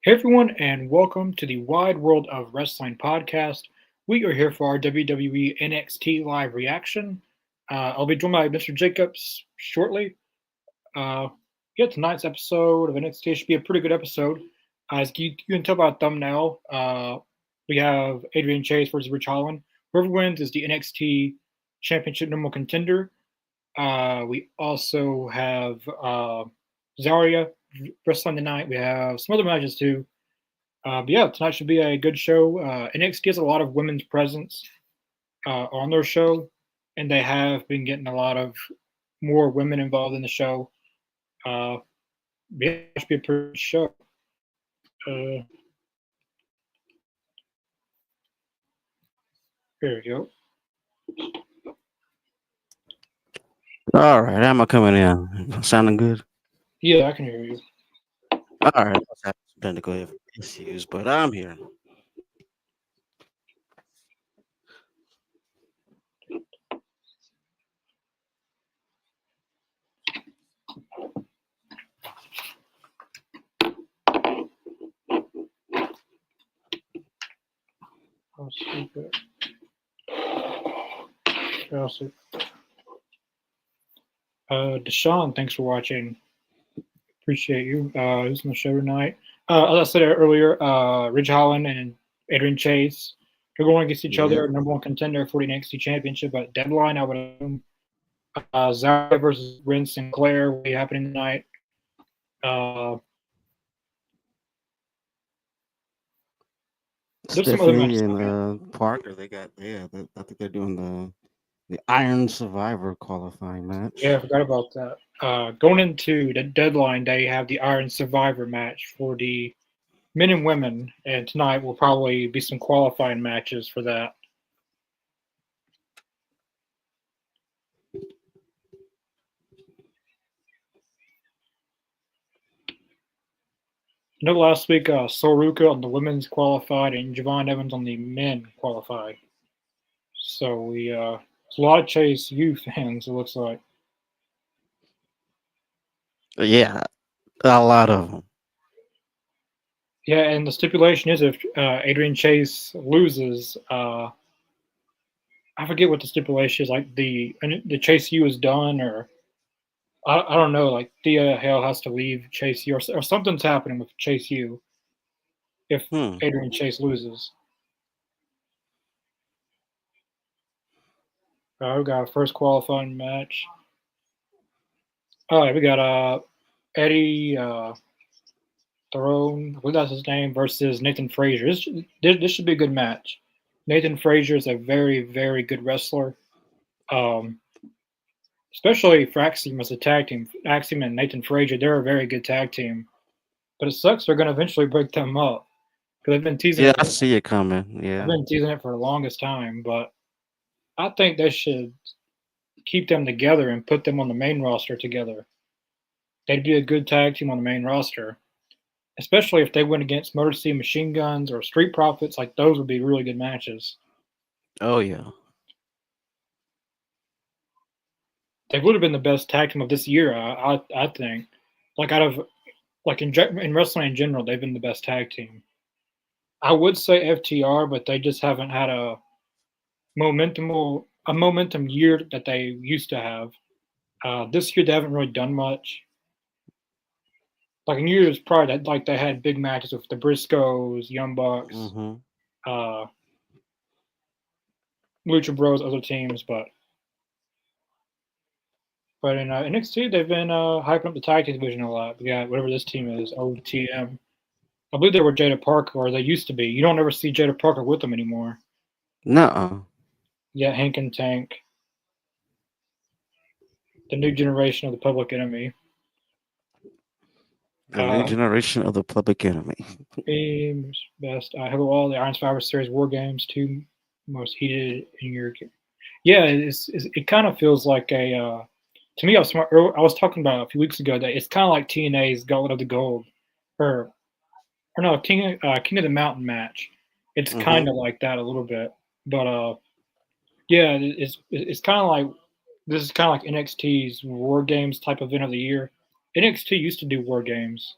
Hey everyone, and welcome to the Wide World of Wrestling podcast. We are here for our WWE NXT live reaction. I'll be joined by Mr. Jacobs shortly. Uh, tonight's episode of NXT should be a pretty good episode. As you can tell by the thumbnail, we have Adrian Chase versus Rich Holland. Whoever wins is the NXT Championship number one contender. We also have Zarya wrestling tonight. We have some other matches too. Tonight should be a good show. NXT has a lot of women's presence on their show, and they have been getting a lot of more women involved in the show. Uh, it should be a pretty good show. Uh, here we go. All right, am I coming in? Sounding good? Yeah, I can hear you. All right, let's have some technical issues, but I'm here. I'll see that. I'll see. Deshaun, thanks for watching. Appreciate you. Who's on the show tonight? As I said earlier, Ridge Holland and Adrian Chase. They're going against each Yep. other, number one contender for the NXT Championship at Deadline, I would assume. Zarya versus Ren Sinclair will be happening tonight. There's some other Stephanie matches. and Parker, I think they're doing the Iron Survivor qualifying match. Yeah, I forgot about that. Going into the Deadline, they have the Iron Survivor match for the men and women, and tonight will probably be some qualifying matches for that. I know last week Soruka on the women's qualified and Javon Evans on the men qualified. So there's a lot of Chase U fans, it looks like. Yeah, a lot of them. Yeah, and the stipulation is if Adrian Chase loses, I forget what the stipulation is. Like the Chase U is done, or I don't know. Like Thea Hale has to leave Chase U, or something's happening with Chase U if Hmm. Adrian Chase loses. We got our first qualifying match. All right, we got Eddie Throne, I believe that's his name, versus Nathan Frazier. This should be a good match. Nathan Frazier is a very, very good wrestler. Um, Especially for Axiom as a tag team. Axiom and Nathan Frazier, they're a very good tag team. But it sucks they're going to eventually break them up because they've been teasing Yeah, it. I see it coming. I've Yeah. been teasing it for the longest time, but I think they should keep them together and put them on the main roster together. They'd be a good tag team on the main roster, especially if they went against Motor City Machine Guns or Street Profits. Like those would be really good matches. Oh yeah. They would have been the best tag team of this year, I think. Like out of in wrestling in general, they've been the best tag team. I would say FTR, but they just haven't had momentum year that they used to have. This year they haven't really done much. Like in years prior, that like they had big matches with the Briscoes, Young Bucks, Mm-hmm. uh, Lucha Bros, other teams, but in NXT they've been hyping up the tag team division a lot. We got whatever this team is, OTM. I believe they were Jada Parker, or they used to be. You don't ever see Jada Parker with them anymore. Nuh-uh. Yeah, Hank and Tank, the new generation of the Public Enemy. The new generation of the Public Enemy. Games best. I have all the Iron Survivor Series War Games, two most heated in your. Yeah, it kind of feels like a. To me, I was talking about a few weeks ago that it's kind of like TNA's Gauntlet of the Gold, or or no, King of the Mountain match. It's Mm-hmm. kind of like that a little bit, but yeah, it's kind of like this is kind of like NXT's War Games type event of the year. NXT used to do War Games.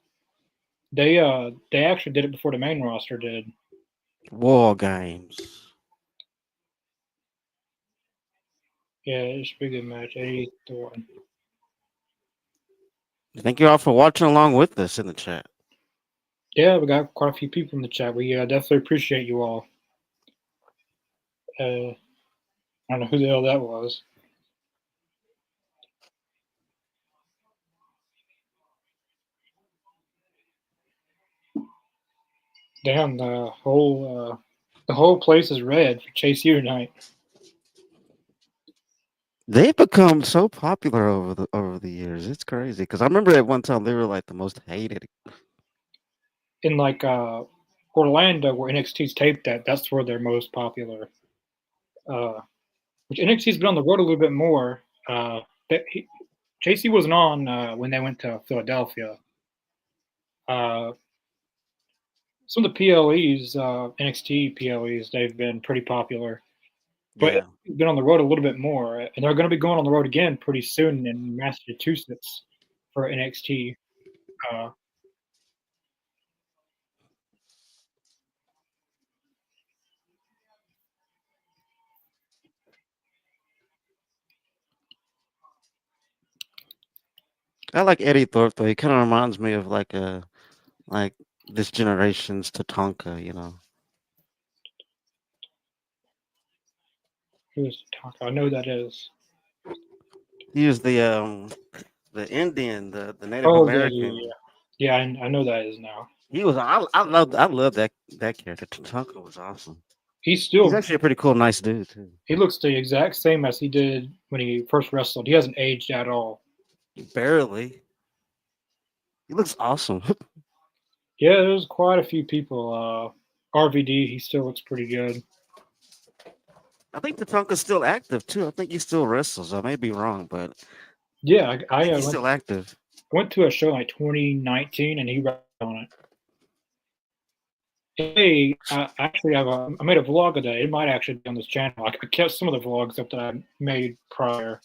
They actually did it before the main roster did. War Games. Yeah, it should be a good match. 81. Thank you all for watching along with us in the chat. Yeah, we got quite a few people in the chat. We definitely appreciate you all. I don't know who the hell that was. Damn, the whole place is red for Chase U tonight. They've become so popular over the years. It's crazy because I remember at one time they were like the most hated. In like Orlando, where NXT's taped at, that's where they're most popular. Which NXT's been on the road a little bit more. JC wasn't on when they went to Philadelphia. Uh, some of the PLEs, NXT PLEs, they've been pretty popular. But Yeah. he's been on the road a little bit more, and they're going to be going on the road again pretty soon in Massachusetts for NXT. Uh, I like Eddie Thorpe though. He kind of reminds me of like this generation's Tatanka, you know. who's Taka? I know that is. He was the Indian, the Native Oh yeah. American. Yeah, I know that is now. He was I love that character. Tatanka was awesome. He's He's still actually a pretty cool, nice dude too. he looks the exact same as he did when he first wrestled. He hasn't aged at all. Barely. He looks awesome. Yeah, there's quite a few people. RVD, he still looks pretty good. I think Tatanka's still active too. I think he still wrestles. I may be wrong, but Yeah, I I think he's still active. went to a show like 2019 and he wrestled on it. Hey, I actually I made a vlog of that. It might actually be on this channel. I kept some of the vlogs up that I made prior.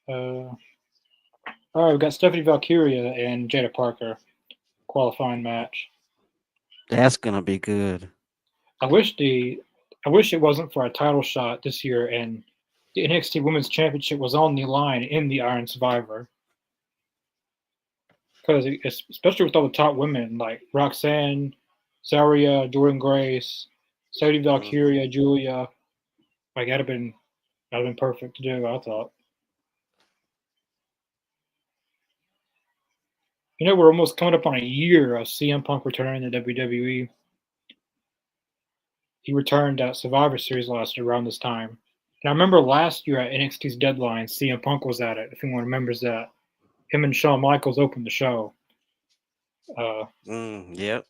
All right, we've got Stephanie Valkyria and Jada Parker qualifying match. That's gonna be good. I wish I wish it wasn't for a title shot this year and the NXT Women's Championship was on the line in the Iron Survivor. Because especially with all the top women like Roxanne, Zaria, Jordan Grace, Sadie Hmm. Valkyria, Julia, like that'd have been perfect to do. I thought. You know, we're almost coming up on a year of CM Punk returning to WWE. He returned at Survivor Series last year around this time. And I remember last year at NXT's Deadline, CM Punk was at it. If anyone remembers that, him and Shawn Michaels opened the show. Uh, Yep.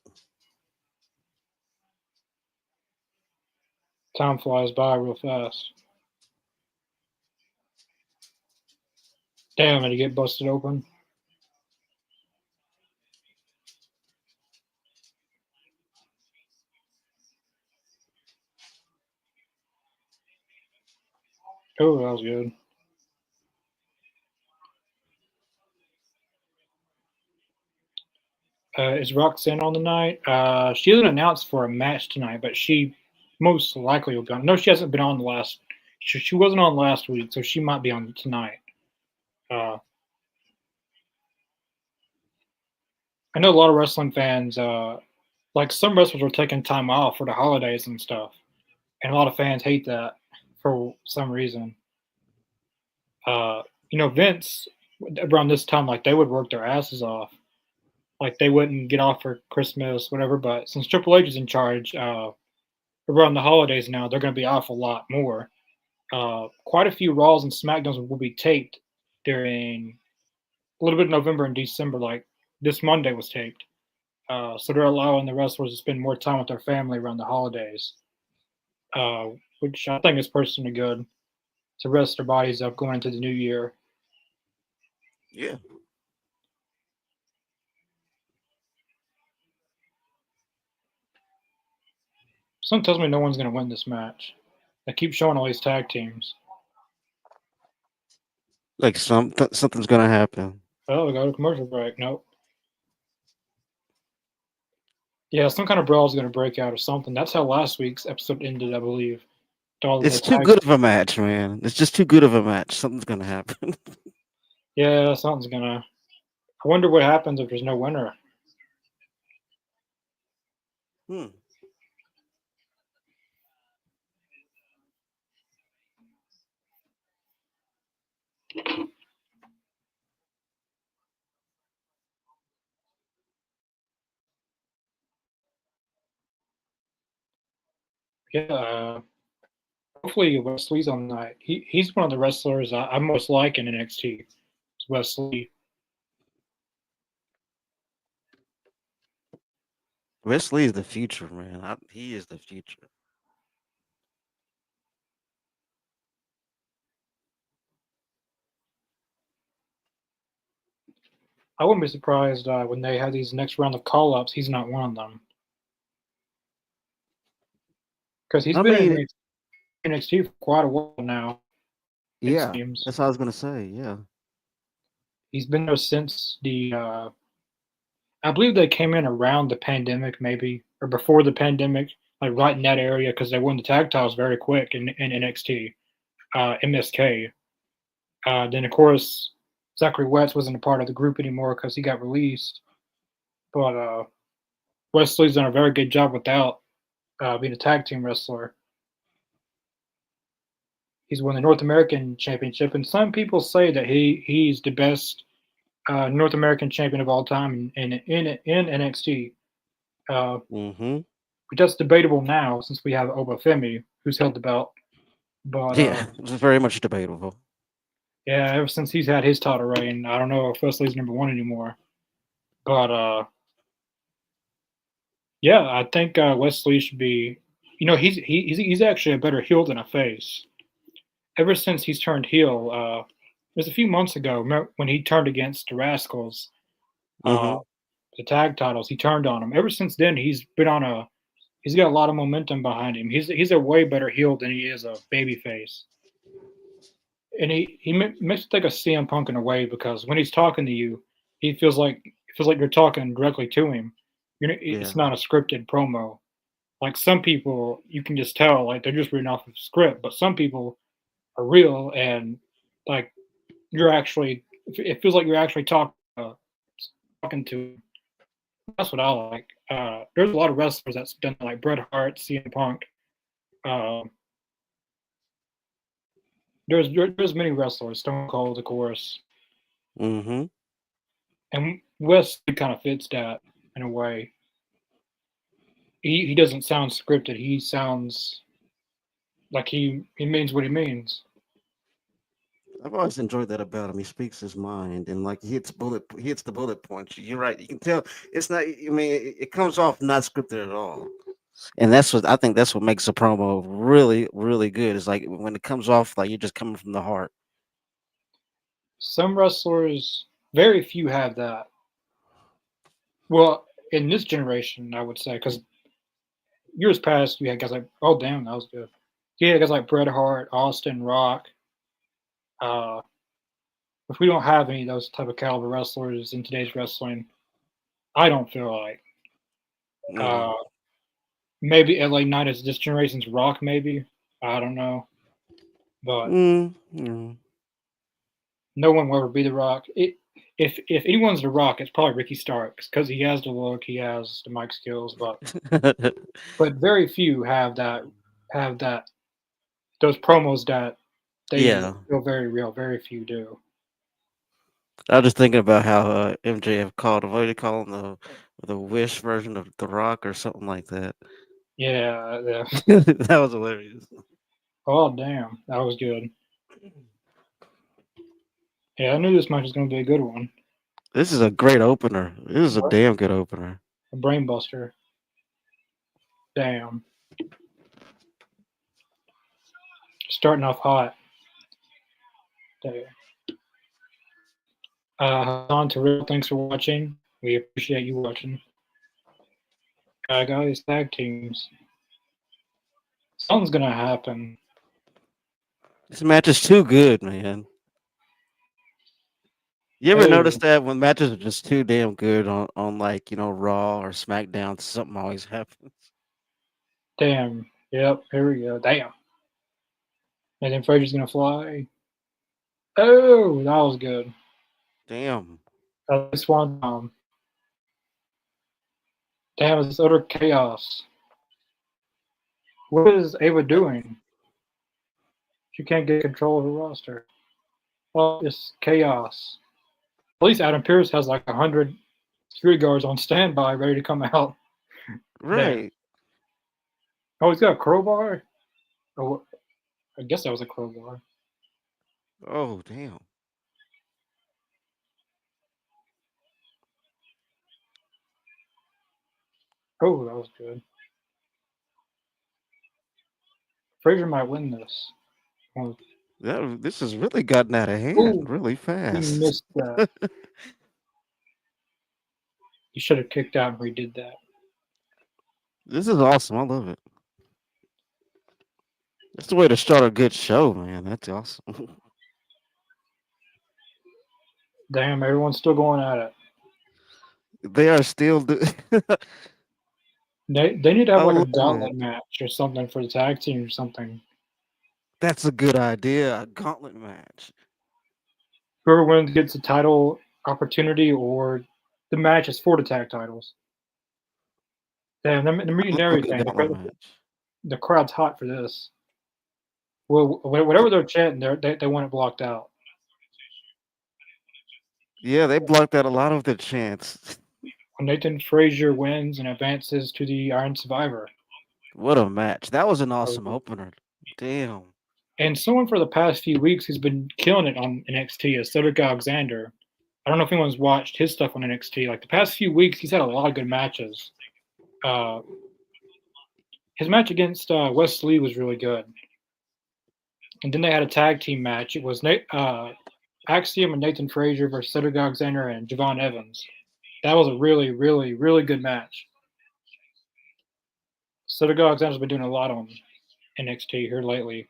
Time flies by real fast. Damn, did he get busted open? Oh, that was good. Is Roxanne on the night? She isn't announced for a match tonight, but she most likely will be on. No, she hasn't been on the last. She wasn't on last week, so she might be on tonight. Uh, I know a lot of wrestling fans, like some wrestlers are taking time off for the holidays and stuff, and a lot of fans hate that for some reason. Uh, Vince around this time, like they would work their asses off, like they wouldn't get off for Christmas, whatever. But since Triple H is in charge, around the holidays now, they're going to be off a lot more. Quite a few Raws and SmackDowns will be taped during a little bit of November and December. Like this Monday was taped. So they're allowing the wrestlers to spend more time with their family around the holidays, uh, which I think is personally good to rest their bodies up going into the new year. Yeah. Something tells me no one's going to win this match. They keep showing all these tag teams. Like something's gonna happen. Oh, we got a commercial break. Nope. Yeah, some kind of brawl is going to break out or something. That's how last week's episode ended, I believe. All of It's those too tag. good of a match, man. It's just too good of a match. Something's gonna happen. Yeah, something's gonna. I wonder what happens if there's no winner. Hmm. Yeah, hopefully Wesley's on the night. He's one of the wrestlers I most like in NXT. It's Wesley. Wesley is the future, man. He is the future. I wouldn't be surprised when they have these next round of call ups. He's not one of them because he's I been mean, in NXT for quite a while now. It yeah, seems that's what I was gonna say. Yeah. he's been there since the. I believe they came in around the pandemic, maybe or before the pandemic, like right in that area because they won the tag titles very quick in NXT. MSK. Then of course Zachary Wentz wasn't a part of the group anymore because he got released. But Wesley's done a very good job without being a tag team wrestler. He's won the North American Championship, and some people say that he's the best North American champion of all time in NXT. Uh, Mm-hmm. but that's debatable now since we have Obafemi who's held the belt. But Yeah, it's very much debatable. yeah, ever since he's had his title reign, I don't know if Wesley's number one anymore. But yeah, I think Wesley should be. He's actually a better heel than a face. Ever since he's turned heel, it was a few months ago when he turned against the Rascals, uh, Mm-hmm. the tag titles. He turned on them. Ever since then, he's been on a. He's got a lot of momentum behind him. He's a way better heel than he is a baby face. And he makes you think of CM Punk in a way because when he's talking to you, he feels like you're talking directly to him. Yeah. It's not a scripted promo. Like some people, you can just tell like they're just reading off of script, but some people are real and like you're actually. It feels like you're actually talking to. Him. That's what I like. There's a lot of wrestlers that's done like Bret Hart, CM Punk. Um, there's many wrestlers, Stone Cold, of course, Mm-hmm. and Wesley kind of fits that in a way. He doesn't sound scripted. He sounds like he means what he means. I've always enjoyed that about him. He speaks his mind and like he hits the bullet points. You're right. You can tell it's not. I mean, it comes off not scripted at all. And that's what I think. That's what makes a promo really, really good. Is like when it comes off like you're just coming from the heart. Some wrestlers, very few have that. Well, in this generation, I would say, because years past, we had guys like, oh damn, that was good. Yeah, guys like Bret Hart, Austin, Rock. Uh, if we don't have any of those type of caliber wrestlers in today's wrestling, I don't feel like. Mm. Uh, maybe LA Knight is this generation's Rock, maybe. I don't know, but Mm. Mm. no one will ever be the Rock. If anyone's the Rock, it's probably Ricky Starks because he has the look, he has the mic skills, but very few have that those promos that they Yeah, feel very real. Very few do. I was just thinking about how MJF called. What do you call him? The Wish version of The Rock or something like that. Yeah, yeah. That was hilarious. Oh damn, that was good. Yeah, I knew this match was going to be a good one. This is a great opener. This is a A damn good opener. brain buster. Damn, starting off hot. Damn. On to real. Thanks for watching. We appreciate you watching. Guys, tag teams. Something's gonna happen. This match is too good, man. You ever notice Oh, that when matches are just too damn good on like Raw or SmackDown, something always happens. damn. Yep, here we go. Damn. And then Frazier's gonna fly. Oh, that was good. Damn. This one, damn, it's utter chaos. What is Ava doing? She can't get control of her roster. Well, it's chaos. At least Adam Pearce has like 100 security guards on standby, ready to come out. Damn. Right. Oh, he's got a crowbar. Oh, I guess that was a crowbar. Oh, damn. Oh, that was good. Frazier might win this. Oh, This has really gotten out of hand ooh, really he fast. missed that. He should have kicked out and redid that. This is awesome. I love it. That's the way to start a good show, man. That's awesome. Damn, everyone's still going at it. They are still They need to have I like a love it. gauntlet match or something for the tag team or something. That's a good idea. A gauntlet match. Whoever wins gets a title opportunity, or the match is for the tag titles. Damn, the I meeting and love a everything. gauntlet match. The crowd's hot for this. Well, whatever they're chanting, they want it blocked out. Yeah, they blocked out a lot of the chants. When Nathan Frazier wins and advances to the Iron Survivor. What a match. That was an awesome opener. Damn. And someone for the past few weeks who's been killing it on NXT is Cedric Alexander. I don't know if anyone's watched his stuff on NXT. Like the past few weeks, he's had a lot of good matches. Uh, his match against Wes Lee was really good. And then they had a tag team match. It was Axiom and Nathan Frazier versus Cedric Alexander and Javon Evans. That was a really, really, really good match. Cedric Alexander's been doing a lot on NXT here lately.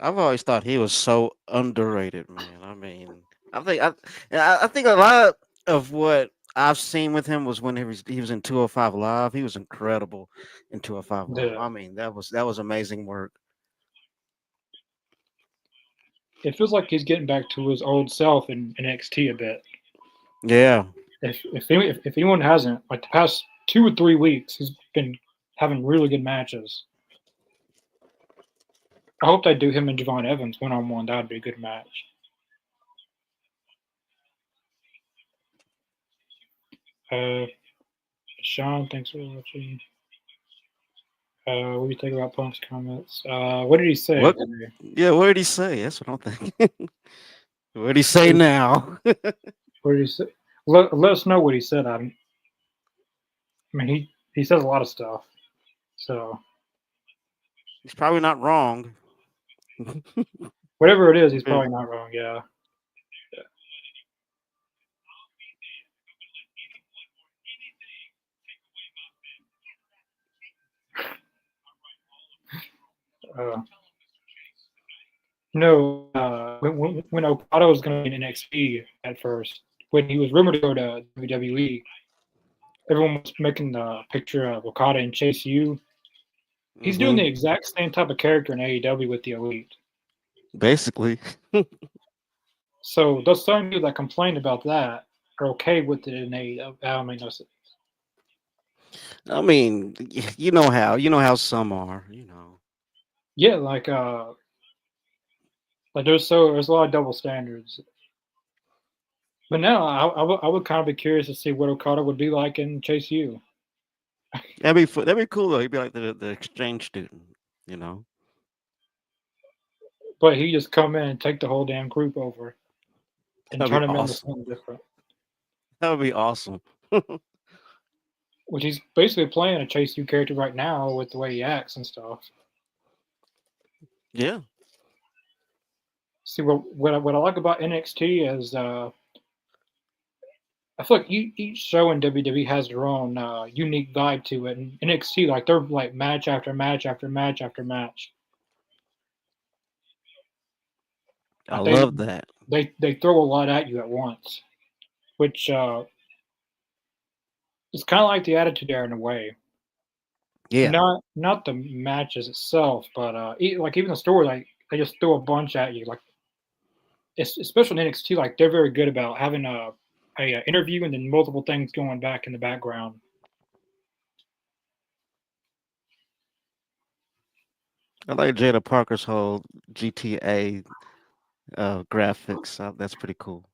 I've always thought he was so underrated, man. I mean, I think a lot of what I've seen with him was when he was in 205 Live. He was incredible in 205 Live. The I mean, that was amazing work. It feels like he's getting back to his old self in NXT a bit. Yeah. If anyone hasn't, like the past 2 or 3 weeks, he's been having really good matches. I hope they do him and Javon Evans one on one. That would be a good match. Uh, Sean, thanks for watching. What do you think about Punk's comments? What did he say? What? Yeah. What did he say? That's what I'm thinking. What did he say now? What did he say? Let us know what he said. I mean, he says a lot of stuff. So He's probably not wrong. whatever it is, he's probably not wrong. Yeah. Uh, when Okada was going to be in NXT at first, when he was rumored to go to WWE, everyone was making the picture of Okada and Chase U. He's doing the exact same type of character in AEW with the Elite. Basically. So those same people that complained about that are okay with it in AEW. I don't mean, no sense. I mean, you know how some are. Yeah, like there's a lot of double standards. But now I would kind of be curious to see what Okada would be like in Chase U. That'd be cool though. He'd be like the exchange student. You know. But he just come in and take the whole damn group over and That'd be turn them into awesome. something different. That would be awesome. Which he's basically playing a Chase U character right now with the way he acts and stuff. Yeah. See what I like about NXT is I feel like each show in WWE has their own unique vibe to it. And NXT, like they're like match after match after match after match. I Like they love that. they throw a lot at you at once, which is kind of like the Attitude Era in a way. Yeah. Not the matches itself, but like even the story, like they just throw a bunch at you. Like especially in NXT, like they're very good about having a interview and then multiple things going back in the background. I like Jada Parker's whole GTA graphics. That's pretty cool.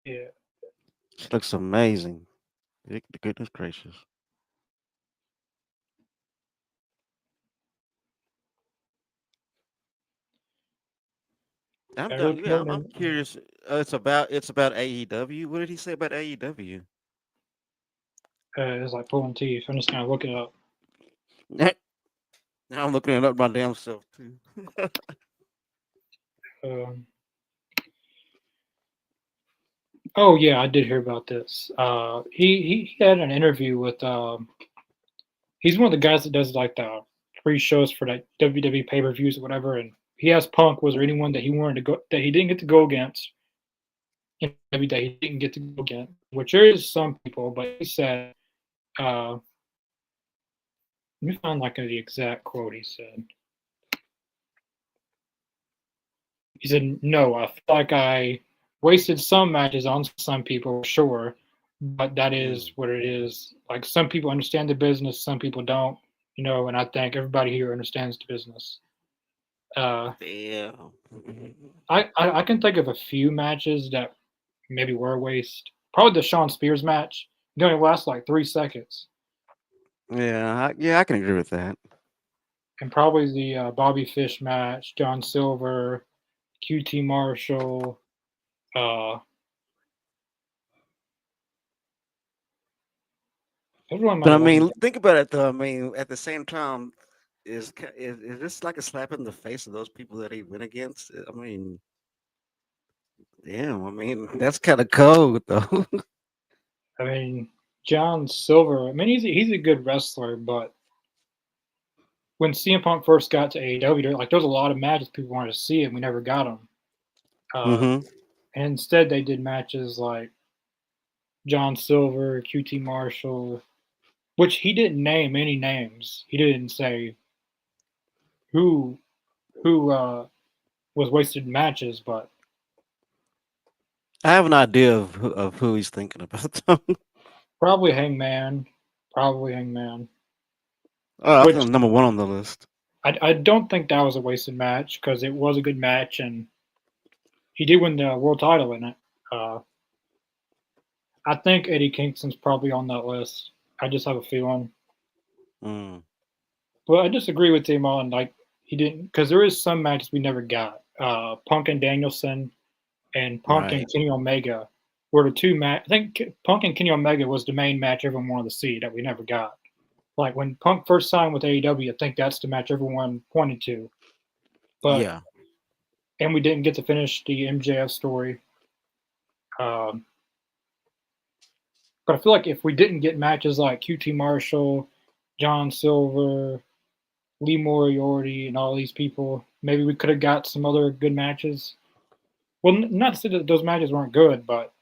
Yeah, She looks amazing. Goodness gracious. I'm they're done. Yeah, promoting I'm it. curious. It's about AEW. What did he say about AEW? It's like pulling teeth. I'm just gonna look it up. Now I'm looking it up my damn self too. Um, oh yeah, I did hear about this. He had an interview with he's one of the guys that does like the free shows for like WWE pay per views or whatever, and he asked Punk was there anyone that he wanted to go that he didn't get to go against in WWE that he didn't get to go against, which there is some people, but he said, let me find like the exact quote he said. He said, "No, I feel like I wasted some matches on some people, sure, but that is Mm. what it is. Like some people understand the business, some people don't, and I think everybody here understands the business." Uh, Damn. I can think of a few matches that maybe were a waste. Probably the Shawn Spears match. It only lasts like 3 seconds, Yeah, I can agree with that. and probably the Bobby Fish match, John Silver, QT Marshall. Uh, those are one of my But I ones. mean, think about it though. I mean, at the same time, is this like a slap in the face of those people that he went against? I mean, damn. I mean, that's kind of cold though. I mean, John Silver. I mean, he's a good wrestler, but when CM Punk first got to AEW, there was a lot of matches people wanted to see, and we never got them. Hmm. And instead, they did matches like John Silver, QT Marshall, which he didn't name any names. He didn't say who who was wasted matches, but I have an idea of who he's thinking about. Though. probably Hangman, probably Hangman. Oh, I think Which I'm number one on the list. I don't think that was a wasted match because it was a good match and he did win the world title in it. Uh, I think Eddie Kingston's probably on that list. I just have a feeling, Mm, but I disagree with him on like he didn't because there is some matches we never got. Punk and Danielson and Punk and right. Kenny Omega were the two match. I think Punk and Kenny Omega was the main match everyone wanted to see that we never got. Like when Punk first signed with AEW, I think that's the match everyone pointed to. But Yeah. and we didn't get to finish the MJF story. Um, but I feel like if we didn't get matches like QT Marshall, John Silver, Lee Moriarty, and all these people, maybe we could have got some other good matches. Well, not to say that those matches weren't good, but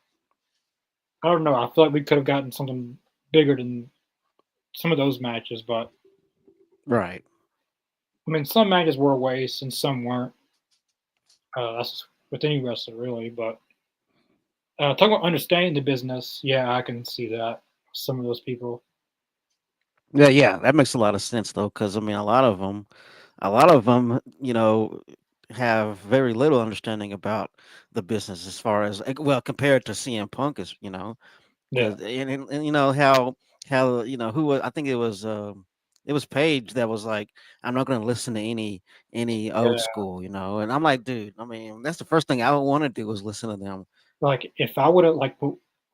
I don't know. I feel like we could have gotten something bigger than some of those matches. But Right. I mean, some matches were a waste and some weren't. That's with any wrestler, really. But talking about understanding the business, yeah, I can see that. Some of those people, Yeah, that makes a lot of sense though, because I mean, a lot of them, have very little understanding about the business as far as well compared to CM Punk is, yeah, because and you know how who was I think it was Paige that was like, I'm not going to listen to any old yeah. school, and I'm like, dude, I mean, that's the first thing I would want to do was listen to them. Like if I would have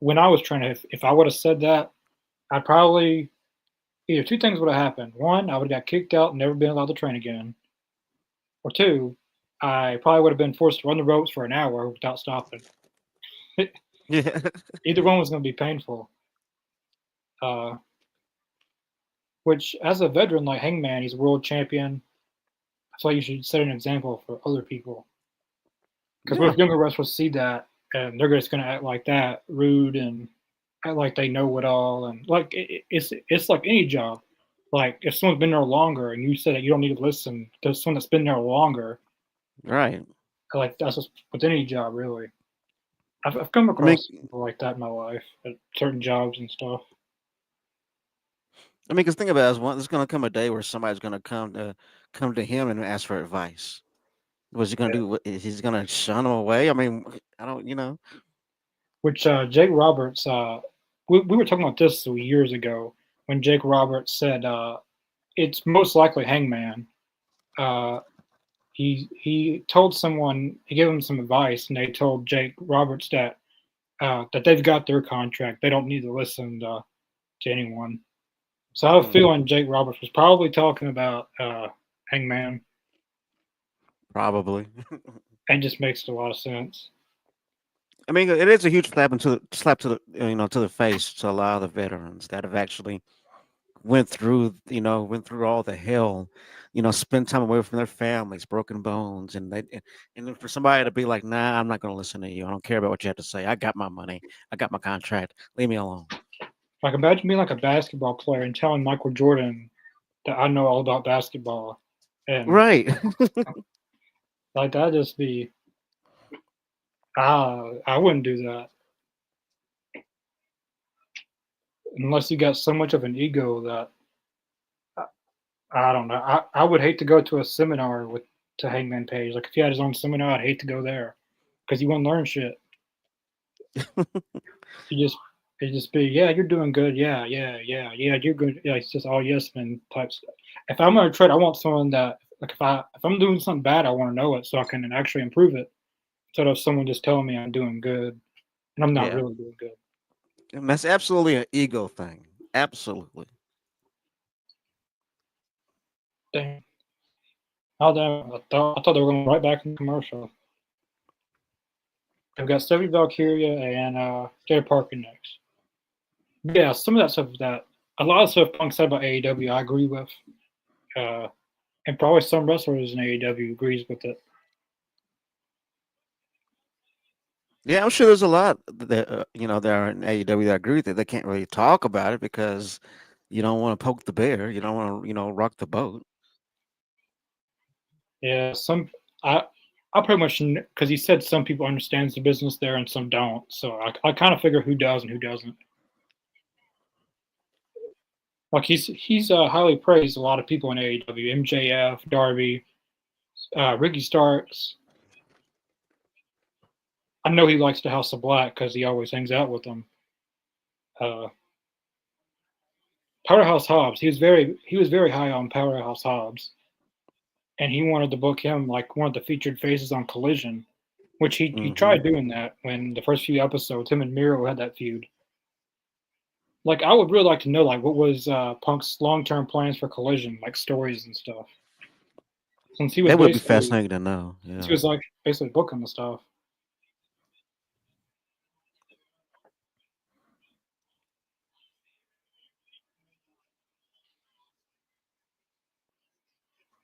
when I was trying to, if I would have said that, I probably either two things would have happened. One, I would have got kicked out and never been allowed to train again. Or two, I probably would have been forced to run the ropes for an hour without stopping. Yeah. Either one was going to be painful. Uh, which, as a veteran like Hangman, he's world champion. I feel like you should set an example for other people. Because what Yeah, if younger wrestlers see that and they're just gonna act like that, rude and act like they know it all, and like it's like any job. Like if someone's been there longer and you said that you don't need to listen to someone that's been there longer, right. like that's just with any job really. I've come I mean, across people like that in my life at certain jobs and stuff. because think about it, there's gonna come a day where somebody's gonna come to him and ask for advice. What's he gonna Yeah. do? He's gonna shun him away? I mean, I don't, Which Jake Roberts, we were talking about this years ago when Jake Roberts said it's most likely Hangman. Uh, he told someone, he gave him some advice, and they told Jake Roberts that they've got their contract, they don't need to listen to anyone. So I have a Mm, feeling Jake Roberts was probably talking about Hangman, probably. and just makes a lot of sense. I mean, it is a huge slap to the to the face to a lot of the veterans that have actually went through all the hell, spent time away from their families, broken bones, and then for somebody to be like, nah, I'm not going to listen to you. I don't care about what you have to say. I got my money. I got my contract. Leave me alone. Like imagine being like a basketball player and telling Michael Jordan that I know all about basketball, and Right. like that just be I wouldn't do that unless you got so much of an ego that I don't know. I would hate to go to a seminar with to Hangman Page. Like if he had his own seminar, I'd hate to go there because you wouldn't learn shit. You just it just be yeah, you're doing good. Yeah, yeah, yeah, yeah, you're good. Yeah, it's just all yes men type stuff. If I'm gonna trade, I want someone that like if I'm doing something bad, I want to know it so I can actually improve it instead of someone just telling me I'm doing good and I'm not Yeah. really doing good. And that's absolutely an ego thing. Absolutely. Dang. How damn, I thought they were going right back in the commercial. I've got Stephanie Valkyria and Jada Parker next. Yeah, some of that stuff that a lot of stuff Punk said about AEW, I agree with, uh, and probably some wrestlers in AEW agrees with it. Yeah, I'm sure there's a lot that there are in AEW that agree with it. They can't really talk about it because you don't want to poke the bear. You don't want to, rock the boat. Yeah, some I I pretty much because he said some people understands the business there and some don't. So I kind of figure who does and who doesn't. Like he's highly praised a lot of people in AEW, MJF, Darby, Ricky Starks. I know he likes the House of Black because he always hangs out with them. Uh, Powerhouse Hobbs. He was very high on Powerhouse Hobbs, and he wanted to book him like one of the featured faces on Collision, which he Hmm. tried doing that when the first few episodes him and Miro had that feud. Like I would really like to know like what was Punk's long term plans for Collision, like stories and stuff. Since he was That would be basically fascinating to know. since he Yeah. was like basically booking the stuff.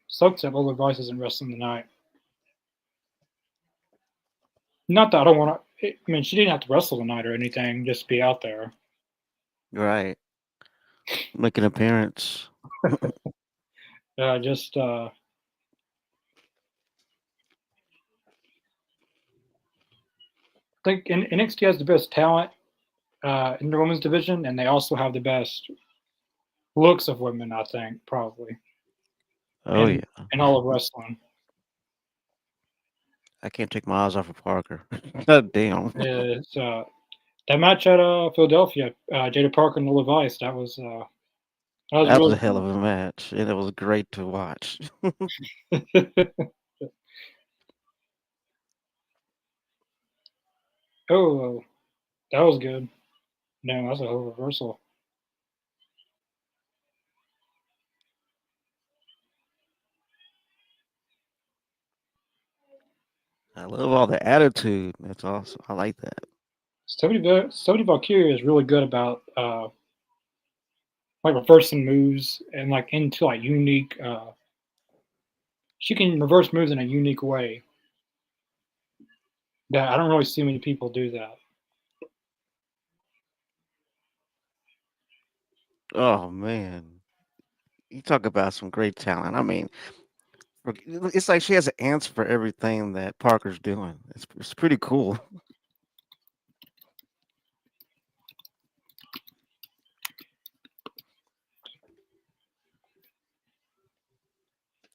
Sucks that Lola Vice isn't wrestling tonight. Not that I don't want to. I mean, she didn't have to wrestle tonight or anything. Just be out there. Right. Make an appearance. Just I think NXT has the best talent in the women's division, and they also have the best looks of women. I think probably, Oh and yeah. in all of wrestling. I can't take my eyes off of Parker. God damn. It's that match at Philadelphia, Jada Parker and Lola Vice. That was That was really a hell of a match, and it was great to watch. fun. Oh, that was good. No, that's a whole reversal. I love all the attitude. That's awesome. I like that. Stephanie Valkyrie is really good about like reversing moves and like into like unique She can reverse moves in a unique way that I don't really see many people do that. Oh man, you talk about some great talent. I mean, it's like she has an answer for everything that Parker's doing. It's pretty cool.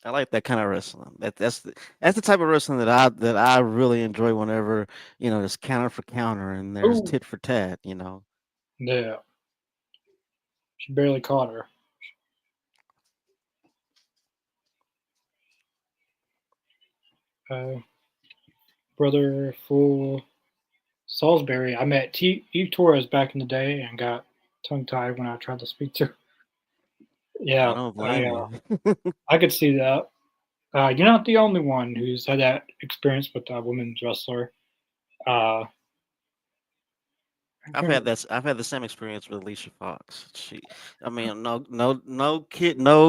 I like that kind of wrestling. That's the type of wrestling that I really enjoy. Whenever there's counter for counter and there's Oh, tit for tat. You know. yeah, she barely caught her. Uh, Brother Full Salisbury. I met Eve Torres back in the day and got tongue tied when I tried to speak to her. I Yeah, don't I blame uh, you. I could see that. You're not the only one who's had that experience with a women's wrestler. Uh, I can't remember. I've had the same experience with Alicia Fox. I mean, no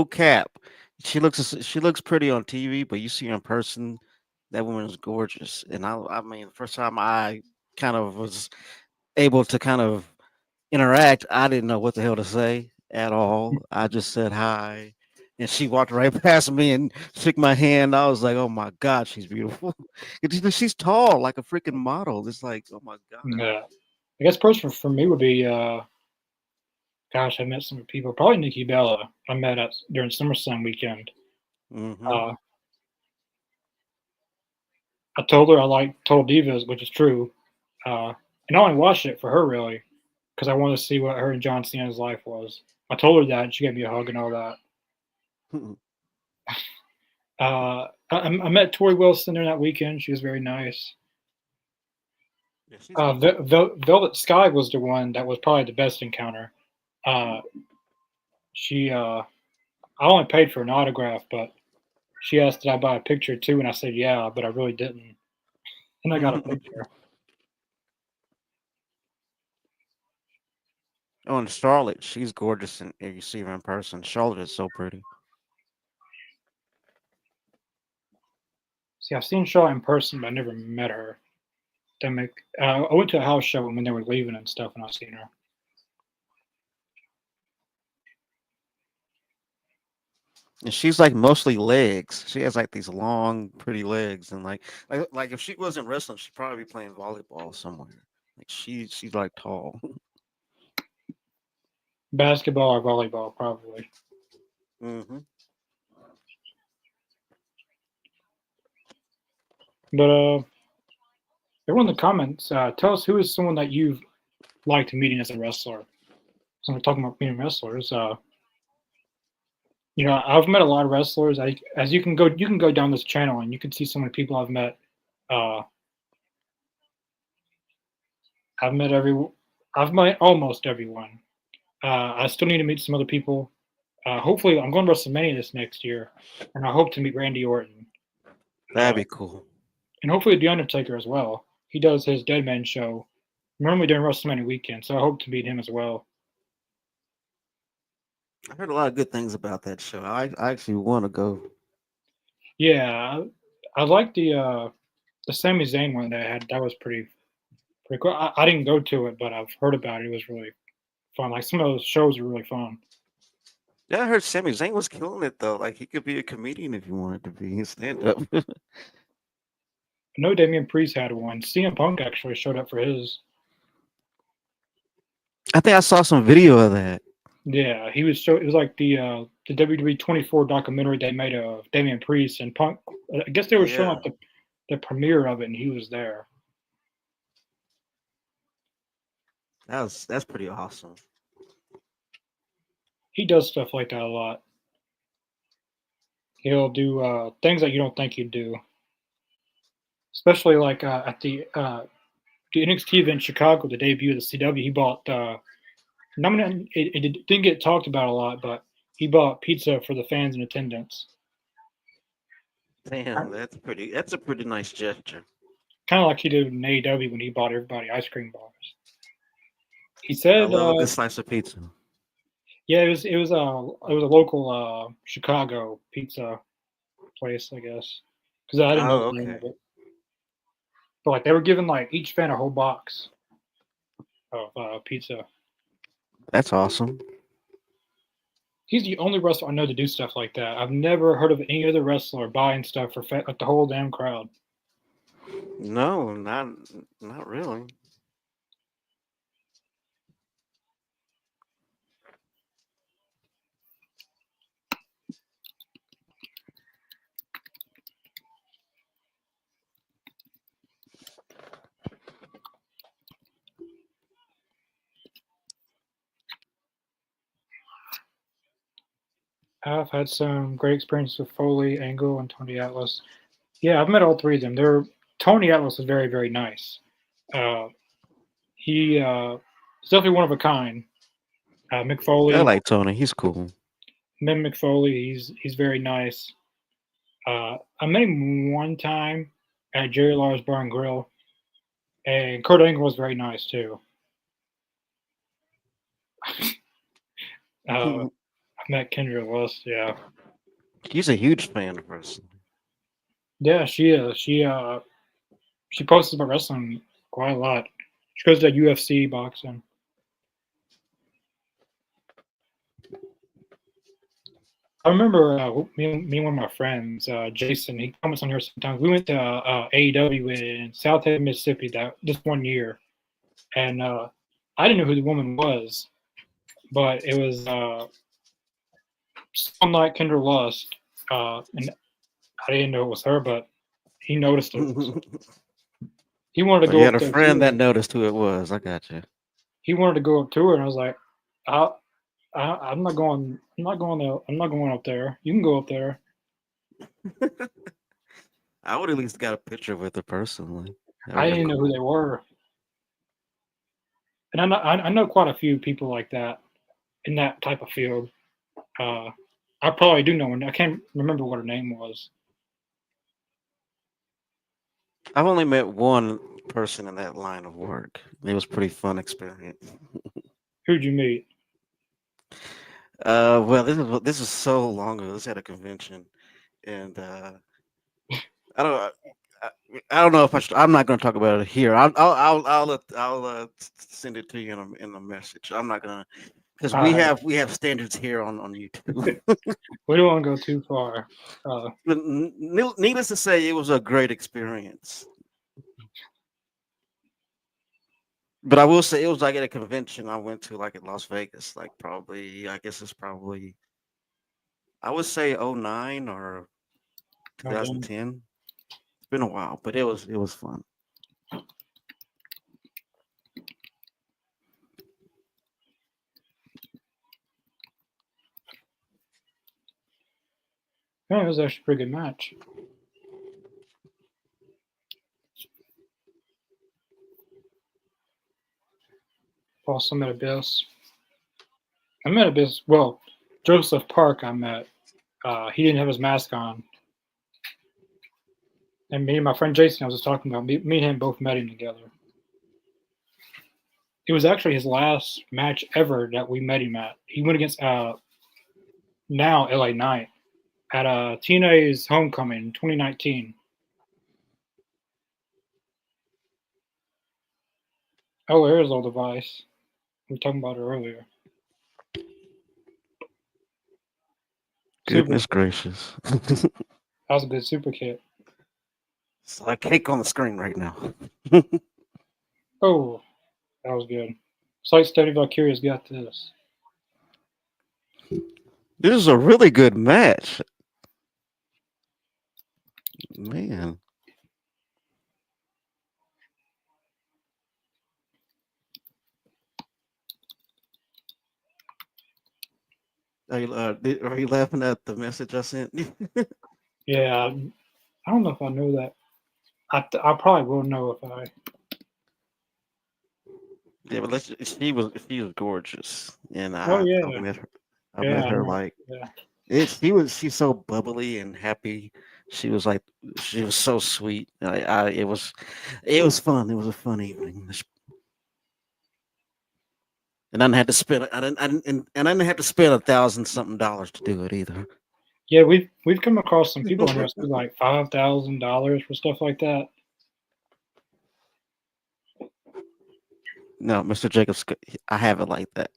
cap. She looks pretty on TV, but you see her in person, that woman is gorgeous. And I mean, the first time I kind of was able to kind of interact, I didn't know what the hell to say at all. I just said hi, and she walked right past me and shook my hand. I was like, "Oh my god, she's beautiful." She's tall, like a freaking model. It's like, oh my god. Yeah, I guess person for me would be gosh, I met some people. Probably Nikki Bella. I met at during SummerSlam weekend. Hmm. Uh, I told her I like Total Divas, which is true. And I only watched it for her really, because I wanted to see what her and John Cena's life was. I told her that, and she gave me a hug and all that. I met Tori Wilson there that weekend. She was very nice. Yeah, she's awesome. Velvet Sky was the one that was probably the best encounter. Uh, she, I only paid for an autograph, but she asked did I buy a picture too, and I said yeah, but I really didn't. And I got a picture. Oh, and Charlotte, she's gorgeous, and if you see her in person, Charlotte is so pretty. See, I've seen Shaw in person, but I never met her. I went to a house show when they were leaving and stuff, and I seen her. And she's like mostly legs. She has like these long, pretty legs, and like if she wasn't wrestling, she'd probably be playing volleyball somewhere. Like she's like tall. Basketball or volleyball, probably. Hmm. But everyone in the comments, tell us who is someone that you've liked meeting as a wrestler. So we're talking about meeting wrestlers. I've met a lot of wrestlers. As you can go down this channel and you can see so many people I've met. Uh, I've met every, I've met almost everyone. I still need to meet some other people. Hopefully, I'm going to WrestleMania this next year, and I hope to meet Randy Orton, That'd be cool. and hopefully The Undertaker as well. He does his Dead Man show normally during WrestleMania weekend, so I hope to meet him as well. I heard a lot of good things about that show. I actually want to go. Yeah, I like the Sami Zayn one they had. That was pretty cool. I didn't go to it, but I've heard about it. It was really fun. Like some of those shows are really fun. Yeah, I heard Sami Zayn was killing it though. Like he could be a comedian if he wanted to be. Stand up. I know Damian Priest had one. CM Punk actually showed up for his. I think I saw some video of that. Yeah, he was show. It was like the WWE 24 documentary they made of Damian Priest and Punk. I guess they were showing Yeah, like the premiere of it, and he was there. that's pretty awesome. He does stuff like that a lot. He'll do things that you don't think he'd do, especially like at the NXT event in Chicago, the debut of the CW. He bought. It didn't get talked about a lot, but he bought pizza for the fans in attendance. Damn, That's a pretty nice gesture. Kind of like he did in AEW when he bought everybody ice cream bars. He I said, love a good slice of pizza. "Yeah, it was a local Chicago pizza place, I guess, because I didn't know Oh, the name okay. of it. But like they were giving like each fan a whole box of pizza. That's awesome. He's the only wrestler I know to do stuff like that. I've never heard of any other wrestler buying stuff for like the whole damn crowd. No, not really. I've had some great experiences with Foley, Angle, and Tony Atlas. Yeah, I've met all three of them. Tony Atlas is very, very nice. Uh, he is definitely one of a kind. Mick I Foley, like Tony. He's cool. Mim Mick Foley, he's very nice. I met him one time at Jerry Lawler's Bar and Grill, and Kurt Angle was very nice too. I met Kendra Lust. Yeah, He's a huge fan of wrestling. yeah, she is. She posts about wrestling quite a lot. She goes to UFC boxing. I remember me and one of my friends, Jason. He comments on here sometimes. We went to AEW in South Haven, Mississippi that just one year, and I didn't know who the woman was, but it was some like Kendra Lust, and I didn't know it was her, but he noticed it. So Oh, he wanted to you go had up a there friend that too. noticed who it was. I got you. He wanted to go up to her, and I was like, I, I'm not going. I'm not going. I'm not going up there. You can go up there. I would at least got a picture with her personally. That would I have been didn't know who cool. they were, and I know quite a few people like that in that type of field. Uh, I probably do know one. I can't remember what her name was. I've only met one person in that line of work. It was a pretty fun experience. Who'd you meet? Well, this is so long ago. This at a convention, and I don't. I, I don't know if I should. I'm not going to talk about it here. Send it to you in a message. I'm not gonna because All right, we have standards here on YouTube. we don't want to go too far. But needless to say, it was a great experience. But I will say it was like at a convention I went to, like in Las Vegas, like probably I guess it's probably I would say '09 or Okay. 2010. It's been a while, but it was fun. Yeah, it was actually a pretty good match. Also met Abyss. I met Abyss. Well, Joseph Park. I met. He didn't have his mask on, and me and my friend Jason, I was just talking about. Me and him both met him together. It was actually his last match ever that we met him at. He went against now LA Knight at TNA's Homecoming 2019. Oh, there's old device. We were talking about it earlier. Super. Goodness gracious. That was a good super kit. It's like cake on the screen right now. Oh, that was good. Slight Study Valkyria's got this. This is a really good match. Man. Are you laughing at the message I sent you? Yeah, I don't know if I know that. I probably will know if I. Yeah, but she was gorgeous, and Oh yeah, I yeah, met I her know. like Yeah, she's so bubbly and happy. She was like she was so sweet. It was fun. It was a fun evening, and I didn't have to spend I didn't and I didn't have to spend $1,000 something to do it either. Yeah, we've come across some people who spend like $5,000 for stuff like that. No, Mr. Jacobs, I have it like that.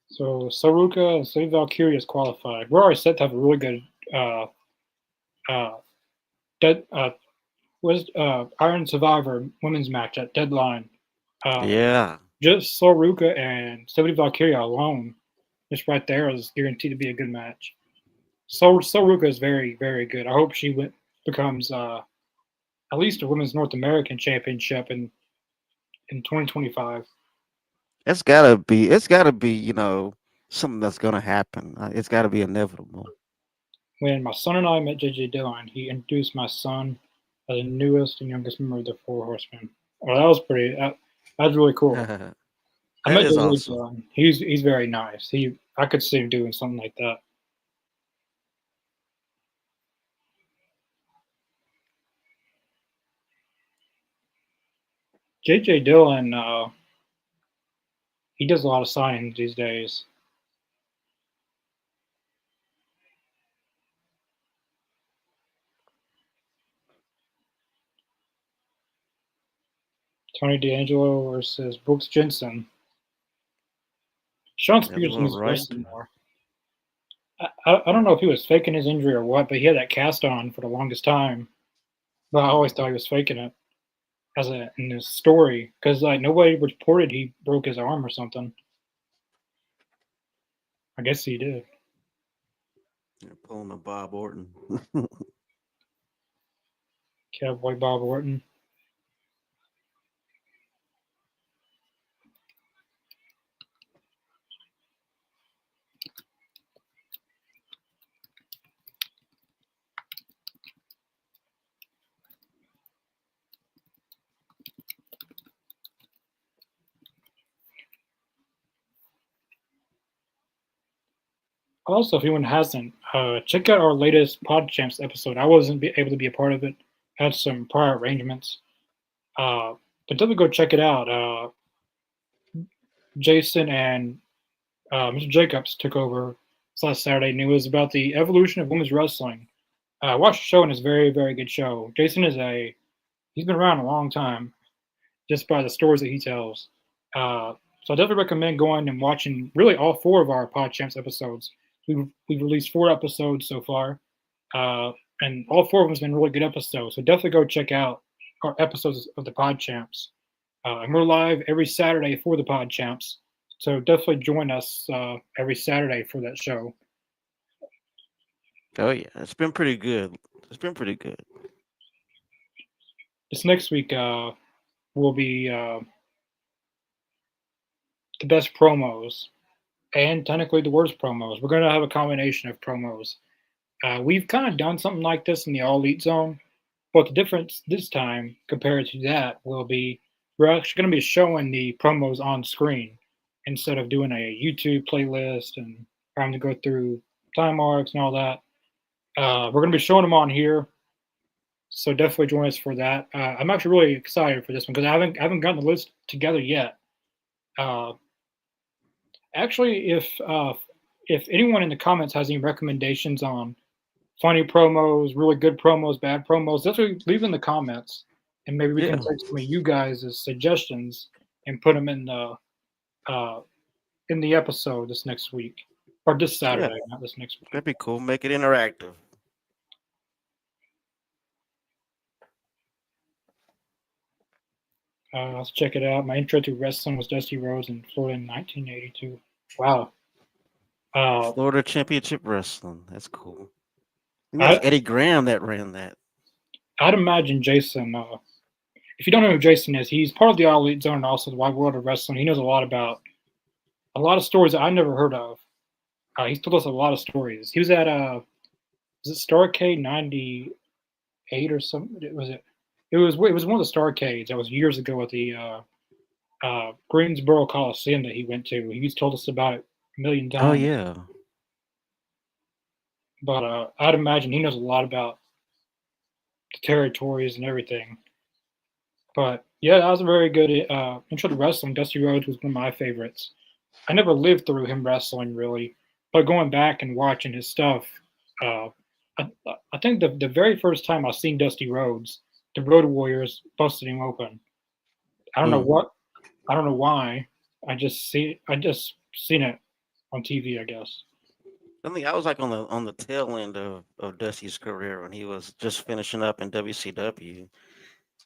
So Saruka and City Valkyrie is qualified. We're already set to have a really good uh uh dead was Iron Survivor women's match at Deadline. Uh, Yeah. just Saruka and City Valkyrie alone, just right there is guaranteed to be a good match. Saruka is very good. I hope she becomes at least a women's North American championship in 2025. It's gotta be, something that's gonna happen. It's gotta be inevitable. When my son and I met JJ Dillon, he introduced my son as the newest and youngest member of the Four Horsemen. Well, that was that was really cool. That I met is JJ awesome. Dillon. He's very nice. I could see him doing something like that. JJ Dillon, he does a lot of signings these days. Tony D'Angelo versus Brooks Jensen. Sean That's Spears all needs to right. wrestle more. I don't know if he was faking his injury or what, but he had that cast on for the longest time. But I always thought he was faking it in his story because like nobody reported he broke his arm or something. I guess he did. You're pulling a Bob Orton. Cowboy Bob Orton. Also, if anyone hasn't, check out our latest Pod Champs episode. I wasn't able to be a part of it. Had some prior arrangements. But definitely go check it out. Jason and Mr. Jacobs took over this last Saturday, and it was about the evolution of women's wrestling. Watch the show, and it's a very good show. Jason he's been around a long time, just by the stories that he tells. So I definitely recommend going and watching really all four of our Pod Champs episodes. We've released 4 episodes so far, uh, and all four of them has been really good episodes. So definitely go check out our episodes of the Pod Champs. And we're live every Saturday for the Pod Champs. So definitely join us every Saturday for that show. Oh yeah, it's been pretty good. It's been pretty good. This next week will be the best promos and technically the worst promos. We're going to have a combination of promos. We've kind of done something like this in the All Elite Zone, but the difference this time compared to that will be we're actually going to be showing the promos on screen instead of doing a YouTube playlist and trying to go through time marks and all that. We're going to be showing them on here, so definitely join us for that. I'm actually really excited for this one because I haven't gotten the list together yet. Uh, Actually, if anyone in the comments has any recommendations on funny promos, really good promos, bad promos, definitely leave in the comments, and maybe we can Yeah, take some of you guys' suggestions and put them uh, in the episode this next week or this yeah, Saturday, not this next week. that'd be cool. Make it interactive. Let's check it out. My intro to wrestling was Dusty Rhodes in Florida in 1982. Wow. Uh, Florida Championship Wrestling. That's cool. And that's I, Eddie Graham that ran that. I'd imagine Jason. If you don't know who Jason is, he's part of the All Elite Zone and also the Wide World of Wrestling. He knows a lot of stories that I never heard of. He's told us a lot of stories. He was at is it Starcade '98 or something? It was one of the Starcades that was years ago at the Greensboro Coliseum that he went to. He's told us about it a million Oh times. yeah, But I'd imagine he knows a lot about the territories and everything. But yeah, that was a very good intro to wrestling. Dusty Rhodes was one of my favorites. I never lived through him wrestling really, But going back and watching his stuff, uh, I, I think the very first time I seen Dusty Rhodes, the Road Warriors busted him open. I don't know Mm. what, I don't know why. I just seen it on TV, I guess. I think I was like on the tail end of Dusty's career when he was just finishing up in WCW,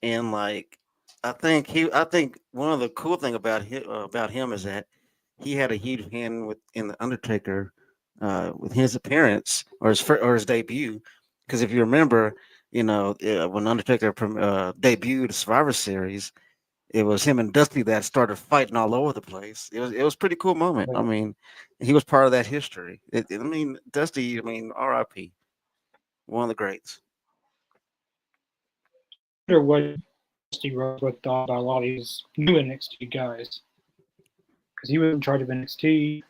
and like I think one of the cool thing about him is that he had a huge hand with in the Undertaker with his appearance or his debut, because if you remember, when Undertaker debuted the Survivor Series, it was him and Dusty that started fighting all over the place. It was a pretty cool moment. I Yeah. mean, he was part of that history. Dusty. I mean, R.I.P. One of the greats. I wonder what Dusty Rhodes would thought about a lot of these new NXT guys because he was in charge of NXT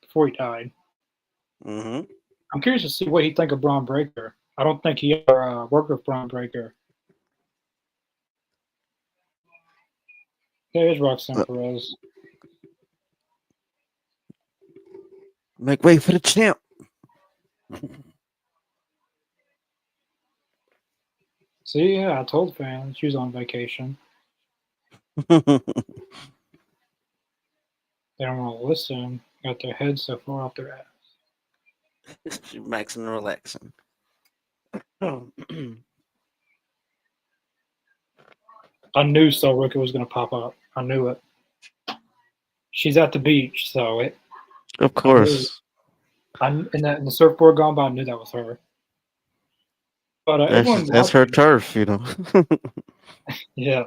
before he died. Hmm. I'm curious to see what he'd think of Braun Breaker. I don't think he ever worked with Braun Breaker. There's Roxanne Perez. Make way for the champ. See, yeah, I told fans she was on vacation. They don't want to listen. Got their heads so far off their ass. Maxing and relaxing. Oh. I knew Soul Rookie was going to pop up. I knew it. She's at the beach, so Of I knew. course. In the surfboard gone by, I knew that was her. But everyone That's her watching, turf. yeah,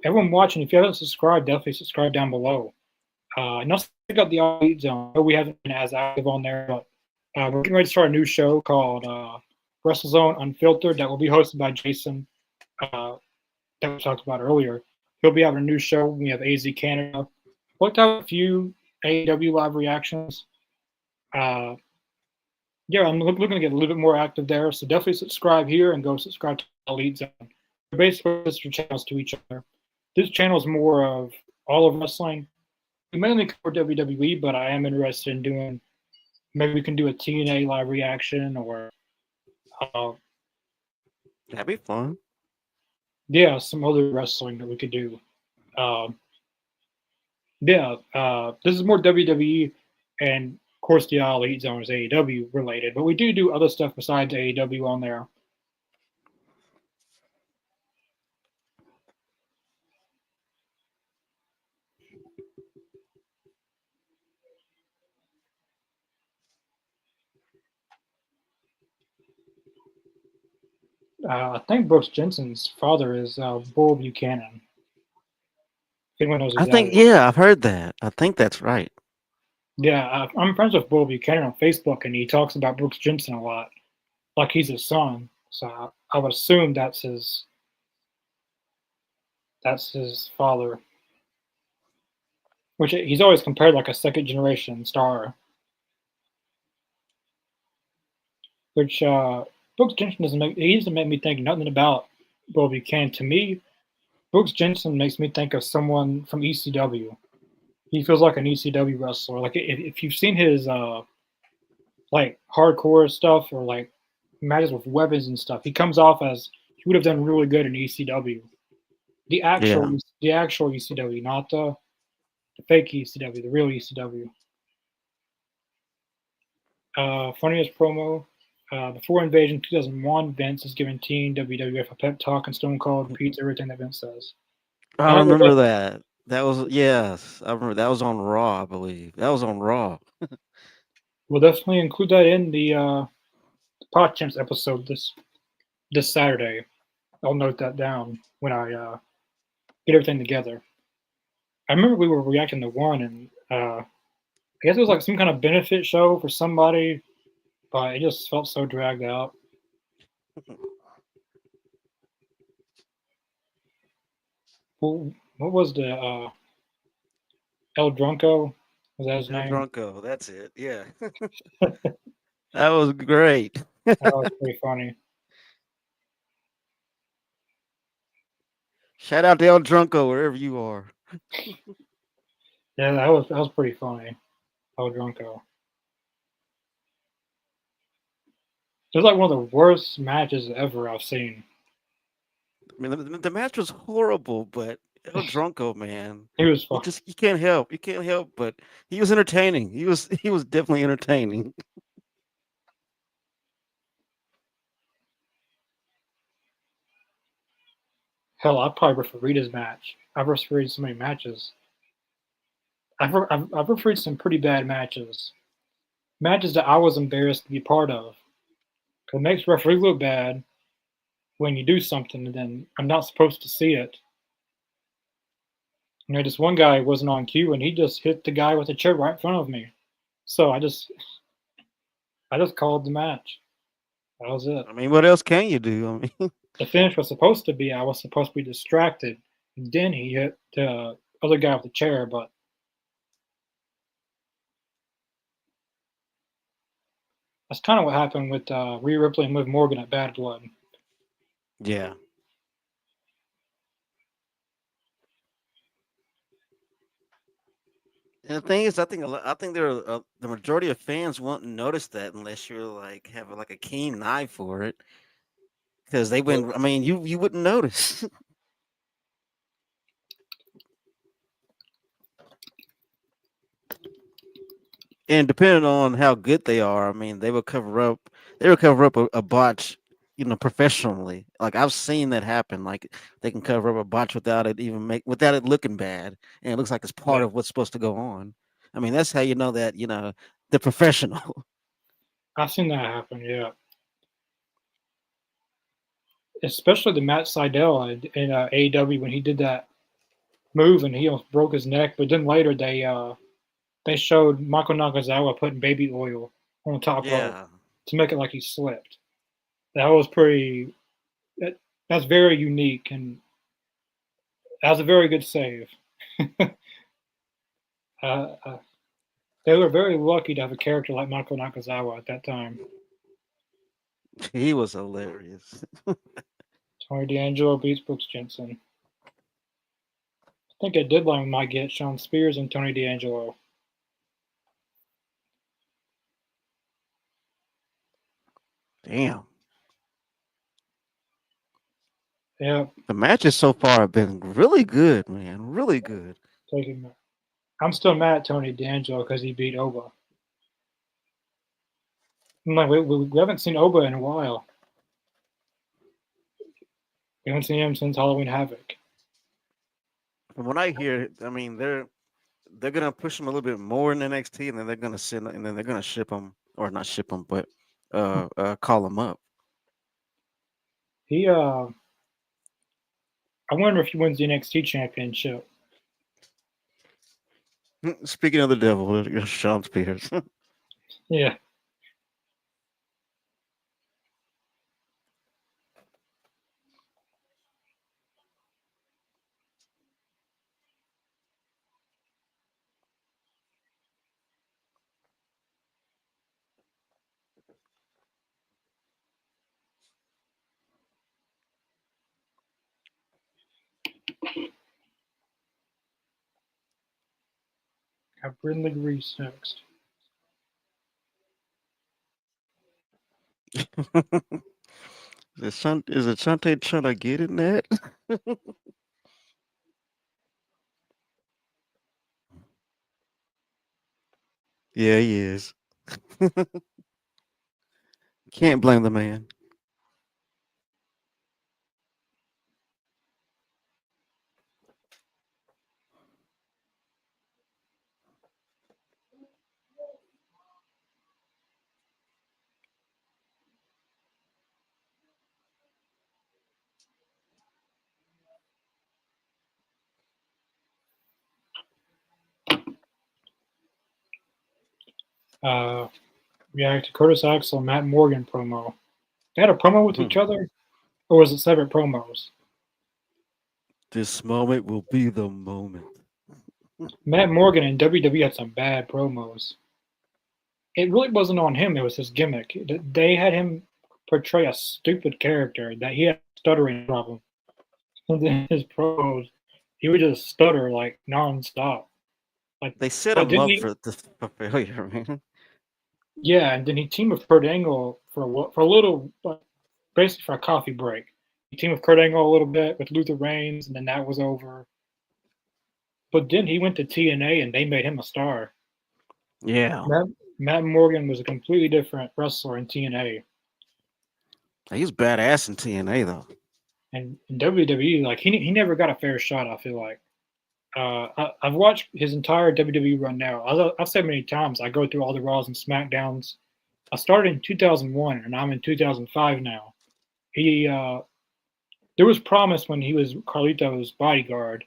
everyone watching. If you haven't subscribed, definitely subscribe down below. And also check out the Elite Zone. I know we haven't been as active on there, but we're getting ready to start a new show called WrestleZone Unfiltered that will be hosted by Jason, uh, that we talked about earlier. He'll be having a new show. We have AZ Canada. We'll have a few AEW live reactions. Uh, yeah, I'm looking to get a little bit more active there. So definitely subscribe here and go subscribe to Elite Zone. They're basically sister channels to each other. This channel is more of all of wrestling. We mainly cover WWE, but I am interested in doing. Maybe we can do a TNA live reaction, or uh, That'd be fun. yeah, some other wrestling that we could do. Um, yeah, this is more WWE, and of course the Elite Zone is AEW related, but we do other stuff besides AEW on there. I think Brooks Jensen's father is Bull Buchanan. If anyone knows who I that think, is. yeah, I've heard that. I think that's right. Yeah, I'm friends with Bull Buchanan on Facebook, and he talks about Brooks Jensen a lot, like he's his son. So I would assume that's his father, which he's always compared like a second generation star. Which Brooks Jensen doesn't make me think nothing about Bull Buchanan. To me, Brooks Jensen makes me think of someone from ECW. He feels like an ECW wrestler. Like if you've seen his like hardcore stuff or like matches with weapons and stuff, he comes off as he would have done really good in ECW. The Yeah. actual the actual ECW, not the fake ECW, the real ECW. Funniest promo. Before Invasion 2001, Vince is giving Teen WWF a pep talk, and Stone Cold repeats everything that Vince says. I I will remember that. That was, yes. I remember that was on Raw, I believe. That was on Raw. we'll definitely include that in the Pod Champs episode this Saturday. I'll note that down when I get everything together. I remember we were reacting to one, and I guess it was like some kind of benefit show for somebody, but it just felt so dragged out. What was the El Drunko? Was that his El name? Drunko, that's it. Yeah. That was great. That was pretty funny. Shout out to El Drunko wherever you are. Yeah, that was pretty funny. El Drunko. It was like one of the worst matches ever I've seen. I mean, the match was horrible, but El Drunko, man, He was fun. you can't help, but he was entertaining. He was definitely entertaining. Hell, I probably refereed his match. I've refereed so many matches. I've refereed some pretty bad matches. Matches that I was embarrassed to be part of. Because it makes referee look bad when you do something and then I'm not supposed to see it. You know, this one guy wasn't on cue and he just hit the guy with a chair right in front of me. So I just called the match. That was it. I mean, what else can you do? I mean, The finish was supposed to be I was supposed to be distracted. And then he hit the other guy with the chair, but that's kind of what happened with Rhea Ripley and Liv Morgan at Bad Blood. yeah. And the thing is, I think there are the majority of fans won't notice that unless you're like have like a keen eye for it, because they wouldn't. I mean, you wouldn't notice. And depending on how good they are, I mean, they will cover up a botch, professionally. Like I've seen that happen. Like they can cover up a botch without it looking bad, and it looks like it's part Yeah, of what's supposed to go on. I mean, that's how you know that they're professional. I've seen that happen. Yeah, especially the Matt Sydal in AEW when he did that move and he almost broke his neck. But then later they showed Michael Nakazawa putting baby oil on the top rope Yeah, to make it like he slipped. That was pretty. That, that's very unique and that was a very good save. uh, uh, they were very lucky to have a character like Michael Nakazawa at that time. he was hilarious. Tony D'Angelo beats Brooks Jensen. I think a deadline might get Sean Spears and Tony D'Angelo. Damn, Yeah, the matches so far have been really good, man. Really good. take him. I'm still mad at Tony D'Angelo because he beat Oba. I'm like, we haven't seen Oba in a while. We haven't seen him since Halloween Havoc. From what I hear, I mean, they're gonna push him a little bit more in NXT, and then they're gonna ship him, or not ship him, but call him up. He, I wonder if he wins the NXT championship. Speaking of the devil, Sean Spears. Yeah, got Brindley Reese next. Is it Shante trying to get in that? Yeah, he is. Can't blame the man. Uh, react to Curtis Axel and Matt Morgan promo. They had a promo with each Hmm. other, or was it separate promos? This moment will be the moment. Matt Morgan and WWE had some bad promos. It really wasn't on him, it was his gimmick. They had him portray a stupid character that he had a stuttering problem. And then his promos, he would just stutter like nonstop. Like, They set but him didn't up he? for failure, man. Yeah, and then he teamed with Kurt Angle for a little, like, basically for a coffee break. He teamed with Kurt Angle a little bit with Luther Reigns, and then that was over. But then he went to TNA, and they made him a star. Yeah, Matt, Matt Morgan was a completely different wrestler in TNA, he's badass in TNA though. and in WWE, like he never got a fair shot. I feel like. I've watched his entire WWE run now. I've said many times I go through all the Raws and SmackDowns. I started in 2001 and I'm in 2005 now. He there was promise when he was Carlito's bodyguard,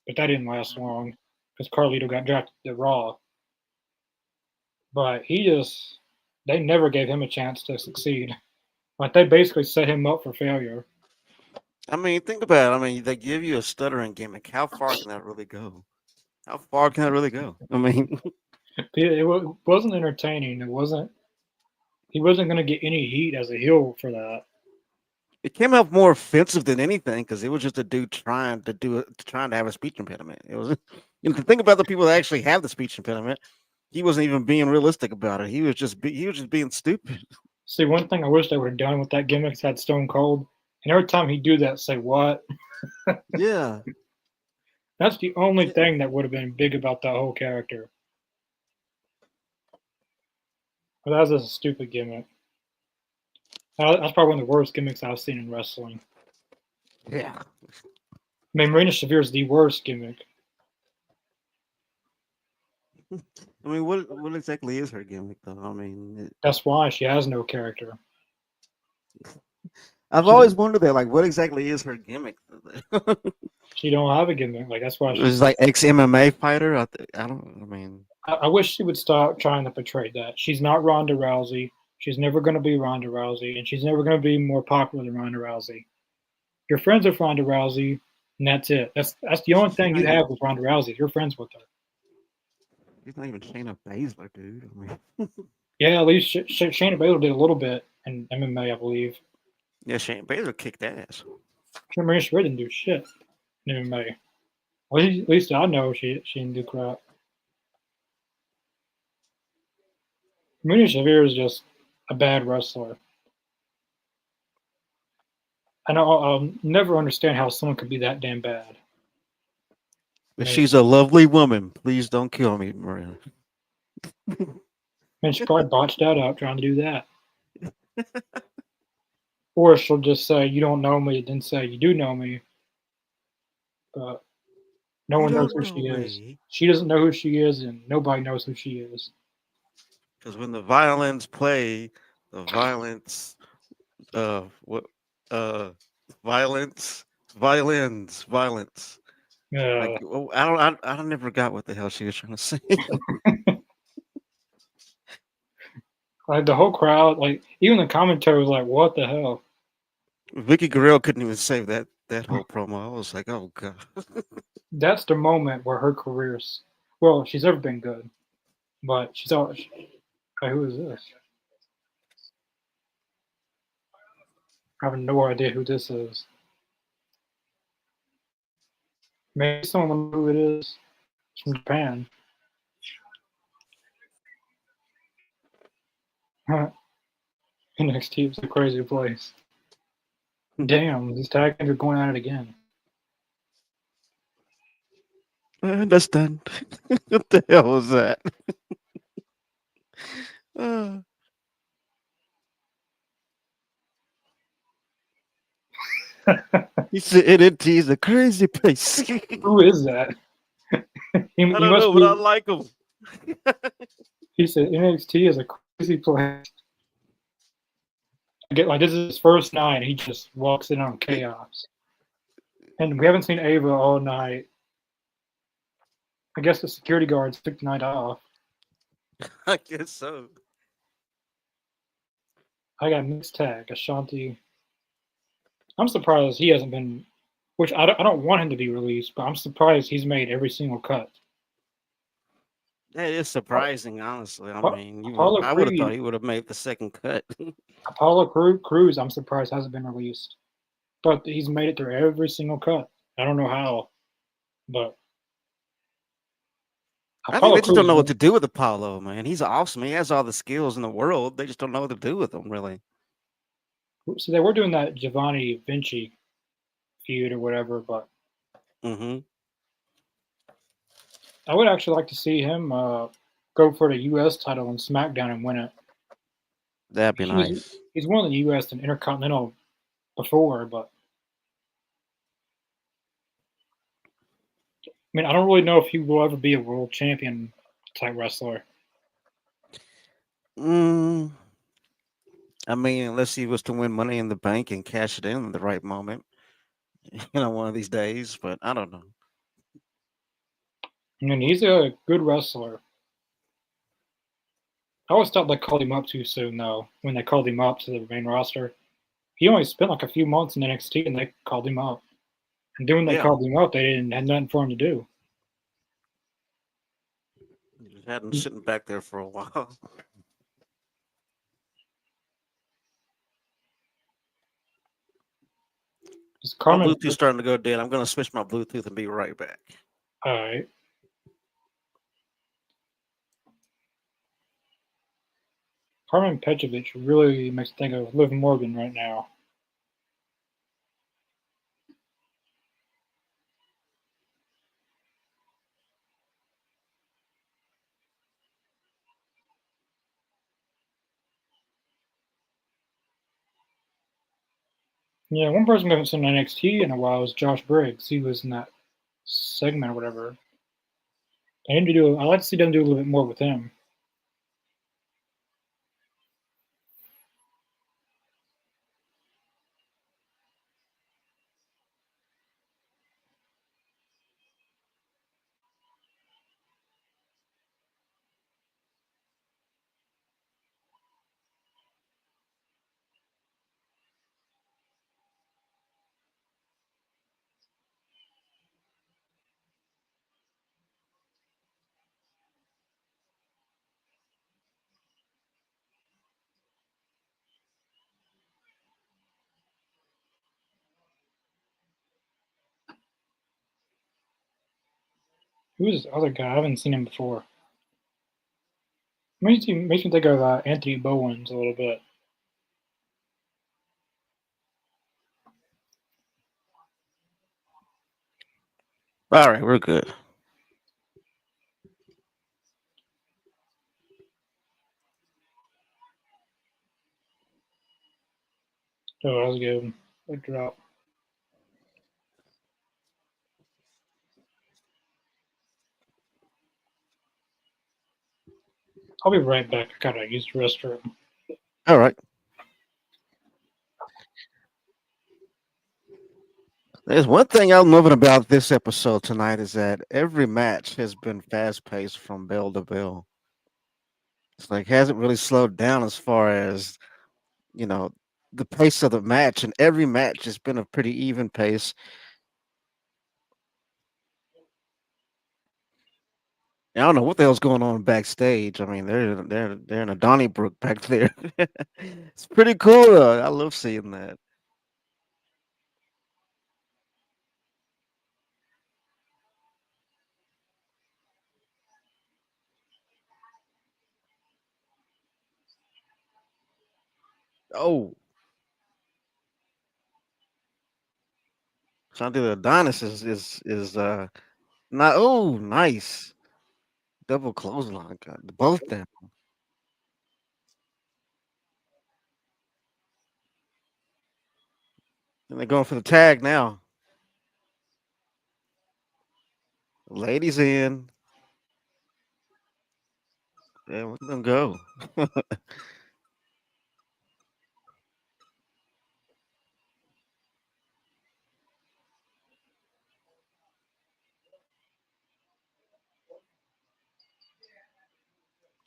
but that didn't last long because Carlito got drafted to Raw. But they never gave him a chance to succeed. Like they basically set him up for failure. I mean, think about it. I mean, they give you a stuttering gimmick. How far can that really go? How far can that really go? I mean, It wasn't entertaining. It wasn't. He wasn't going to get any heat as a heel for that. it came out more offensive than anything because it was just a dude trying to have a speech impediment. It was, you know, to think about the people that actually have the speech impediment. He wasn't even being realistic about it. He was just being stupid. See, one thing I wish they would have done with that gimmick is had Stone Cold, and every time he do that, say what? Yeah, That's the only yeah. thing that would have been big about that whole character. But that was just a stupid gimmick. That's probably one of the worst gimmicks I've seen in wrestling. Yeah. I mean, Marina Shafir is the worst gimmick. I mean, what exactly is her gimmick though? I mean, That's why she has no character. I've She always wondered that. Like, what exactly is her gimmick? she don't have a gimmick. Like that's why It's she's. like ex MMA fighter. I don't. I mean, I wish she would stop trying to portray that. She's not Ronda Rousey. She's never going to be Ronda Rousey, and she's never going to be more popular than Ronda Rousey. You're friends with Ronda Rousey, and that's it. That's the only she's thing not you even have with Ronda Rousey. You're friends with her. she's not even Shayna Baszler, dude. I mean, Yeah, at least Shayna Baszler did a little bit in MMA, I believe. yeah, Shayna Baszler kicked ass. Maria Shafir didn't do shit in MMA. At least I know she didn't do crap. Maria Shafir is just a bad wrestler. And I'll never understand how someone could be that damn bad. I But mean, she's a lovely woman. Please don't kill me, Maria. she probably botched that up trying to do that. Or she'll just say, you don't know me, then say, you do know me. But no You one knows don't who know she is. me. She doesn't know who she is, and nobody knows who she is. Because when the violins play, the violence, what, uh, violence, violence. Like, Uh, oh, I never got what the hell she was trying to say. like the whole crowd, like even the commentary was like, "What the hell?" Vicky Guerrero couldn't even save that whole promo. I was like, oh god. That's the moment where her career's well, she's never been good, but she's always. Hey, who is this? I have no idea who this is. Maybe someone know who it is. It's from Japan. NXT is a crazy place. Damn, these tag teams are going at it again. I understand. What the hell was that? Uh, he said NNT is a crazy place. Who is that? I He don't must know, but I be. like him. He said NXT is a crazy place. I get like this is his first night. He just walks in on chaos, and we haven't seen Ava all night. I guess the security guards took the night off. I guess so. I got mixed tag Ashanti. I'm surprised he hasn't been, which I don't want him to be released, but I'm surprised he's made every single cut. That is surprising, honestly. I mean, Apollo I would have thought Creed, he would have made the second cut. Cruz, I'm surprised hasn't been released, but he's made it through every single cut. I don't know how, but I think Apollo they just don't Crews, know what to do with Apollo, man. He's awesome. He has all the skills in the world. They just don't know what to do with him, really. so they were doing that Giovanni Vinci feud or whatever, but Hmm. I would actually like to see him go for the U.S. title on SmackDown and win it. That'd be He's nice. he's won the U.S. and Intercontinental before, but I mean, I don't really know if he will ever be a world champion type wrestler. Mm, I mean, unless he was to win Money in the Bank and cash it in at the right moment, one of these days. But I don't know. I mean, he's a good wrestler. I always thought they called him up too soon, though, when they called him up to the main roster. He only spent like a few months in NXT and they called him up. And then when they Yeah, called him up, they didn't had nothing for him to do. just had him sitting back there for a while. Just My Carmen, Bluetooth's starting to go dead. I'm going to switch my Bluetooth and be right back. uh, Carmen Petrovic really makes me think of Liv Morgan right now. Yeah, one person we haven't seen in NXT in a while is Josh Briggs. He was in that segment or whatever. I need to do. I'd like to see them do a little bit more with him. Who's this other guy? I haven't seen him before. Makes me think of Anthony Bowens a little bit. All right, we're good. Oh, that was good. Good drop. I'll be right back. I gotta use the restroom. All right. There's one thing I'm loving about this episode tonight is that every match has been fast paced from bell to bell. It's like hasn't really slowed down as far as you know the pace of the match, and every match has been a pretty even pace. I don't know what the hell's going on backstage. I mean, they're in a Donnybrook back there. It's pretty cool though. I love seeing that. Oh, trying to do the Adonis is not. Oh, nice double clothesline. God, both them. And they're going for the tag now. Ladies in. Yeah, let them go.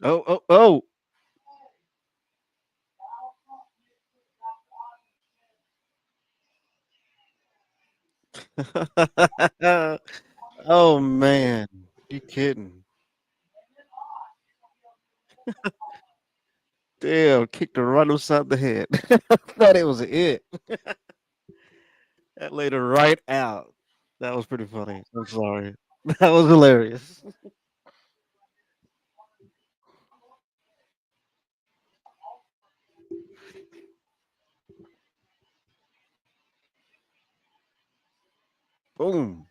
Oh, oh, oh. Oh man, you kidding? Damn, kicked her right upside the head. Thought it was it. That laid her right out. That was pretty funny. I'm sorry. That was hilarious. Boom.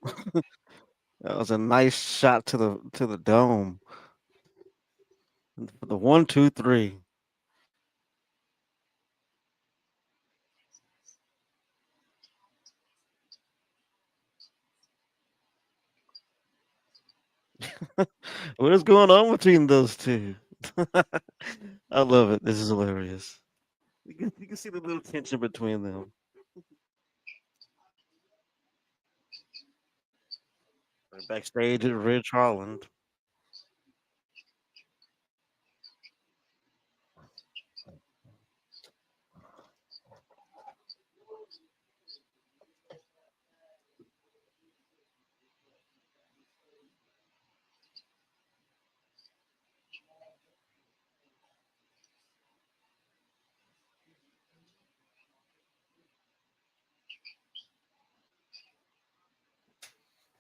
That was a nice shot to the dome. For the 1, 2, 3. What is going on between those two? I love it. This is hilarious. You can see the little tension between them. Backstage at Ridge Holland.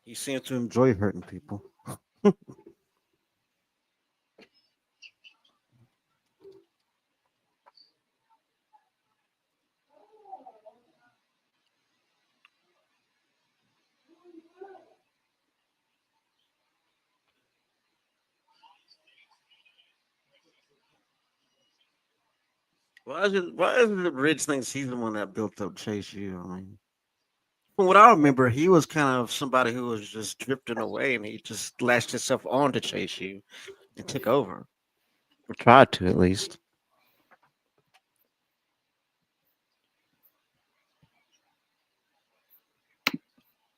He seems to enjoy hurting people. Why is it Ridge thinks he's the one that built up Chase U? I mean, from what I remember, he was kind of somebody who was just drifting away, and he just latched himself on to Chase U and took over, or tried to at least.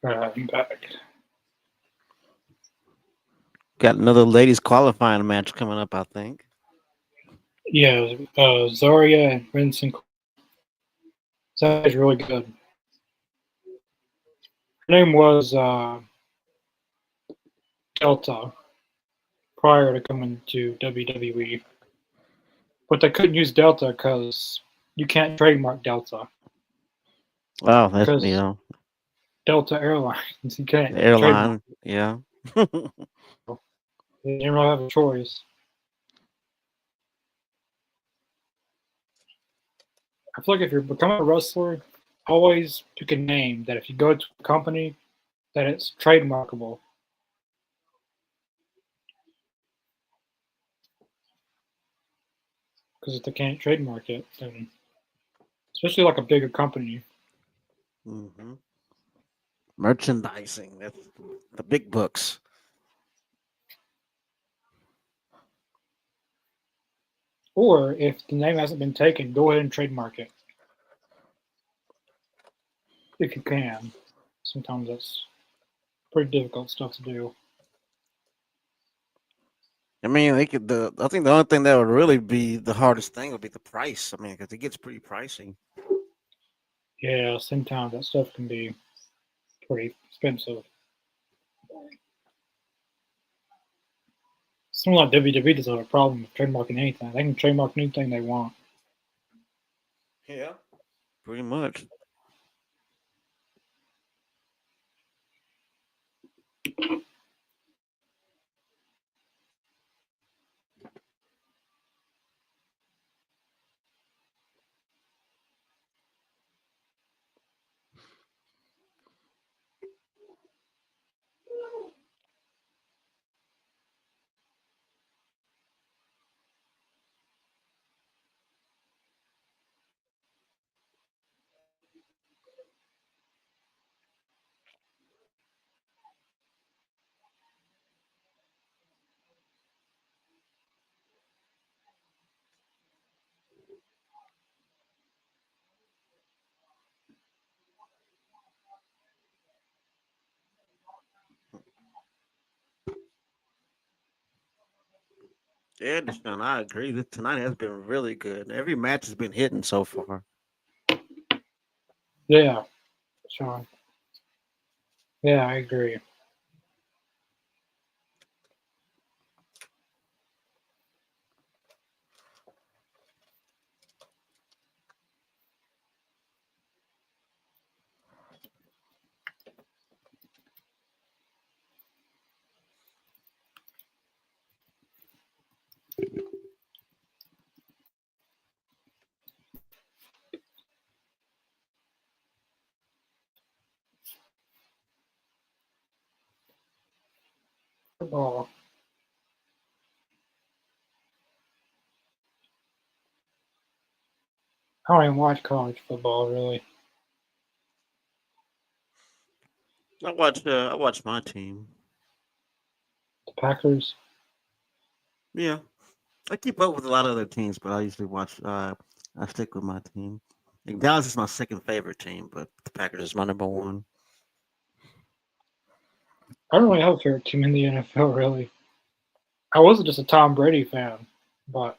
I'm back. Got another ladies qualifying match coming up, I think. Yeah, Zarya and Vincent. Zarya's really good. Her name was Delta prior to coming to WWE, but they couldn't use Delta because you can't trademark Delta Wow, that's because Delta Airlines you can't trademark airline. it. Yeah. They didn't really have a choice. I feel like if you're becoming a wrestler, always pick a name that if you go to a company, that it's trademarkable. Because if they can't trademark it, then especially like a bigger company, hmm Merchandising. That's the big books. or if the name hasn't been taken, go ahead and trademark it if you can. Sometimes that's pretty difficult stuff to do. I mean, they could. I think the only thing that would really be the hardest thing would be the price. I mean, because it gets pretty pricey. Yeah, sometimes that stuff can be pretty expensive. Something like WWE doesn't have a problem with trademarking anything. They can trademark anything they want. Yeah. Pretty much. Yeah, Deshaun, I agree. This tonight has been really good. Every match has been hitting so far. Yeah, Sean. Yeah, I agree. football. I don't even watch college football really. I watch my team. The Packers. Yeah, I keep up with a lot of other teams, but I usually watch. I stick with my team. Like, Dallas is my second favorite team, but the Packers is my number one. I don't really have a favorite team in the NFL really. I wasn't just a Tom Brady fan, but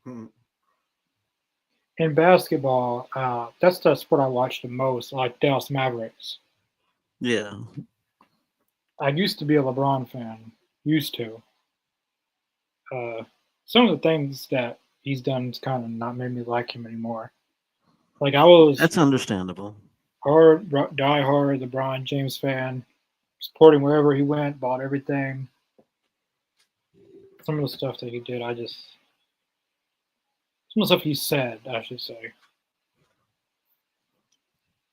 Hmm. in basketball, that's the sport I watch the most. I like Dallas Mavericks. Yeah, I used to be a LeBron fan. Used to. Uh, some of the things that he's done has kind of not made me like him anymore. Like I was that's understandable. die hard LeBron James fan, supporting wherever he went, bought everything. Some of the stuff that he did, some of the stuff he said, I should say.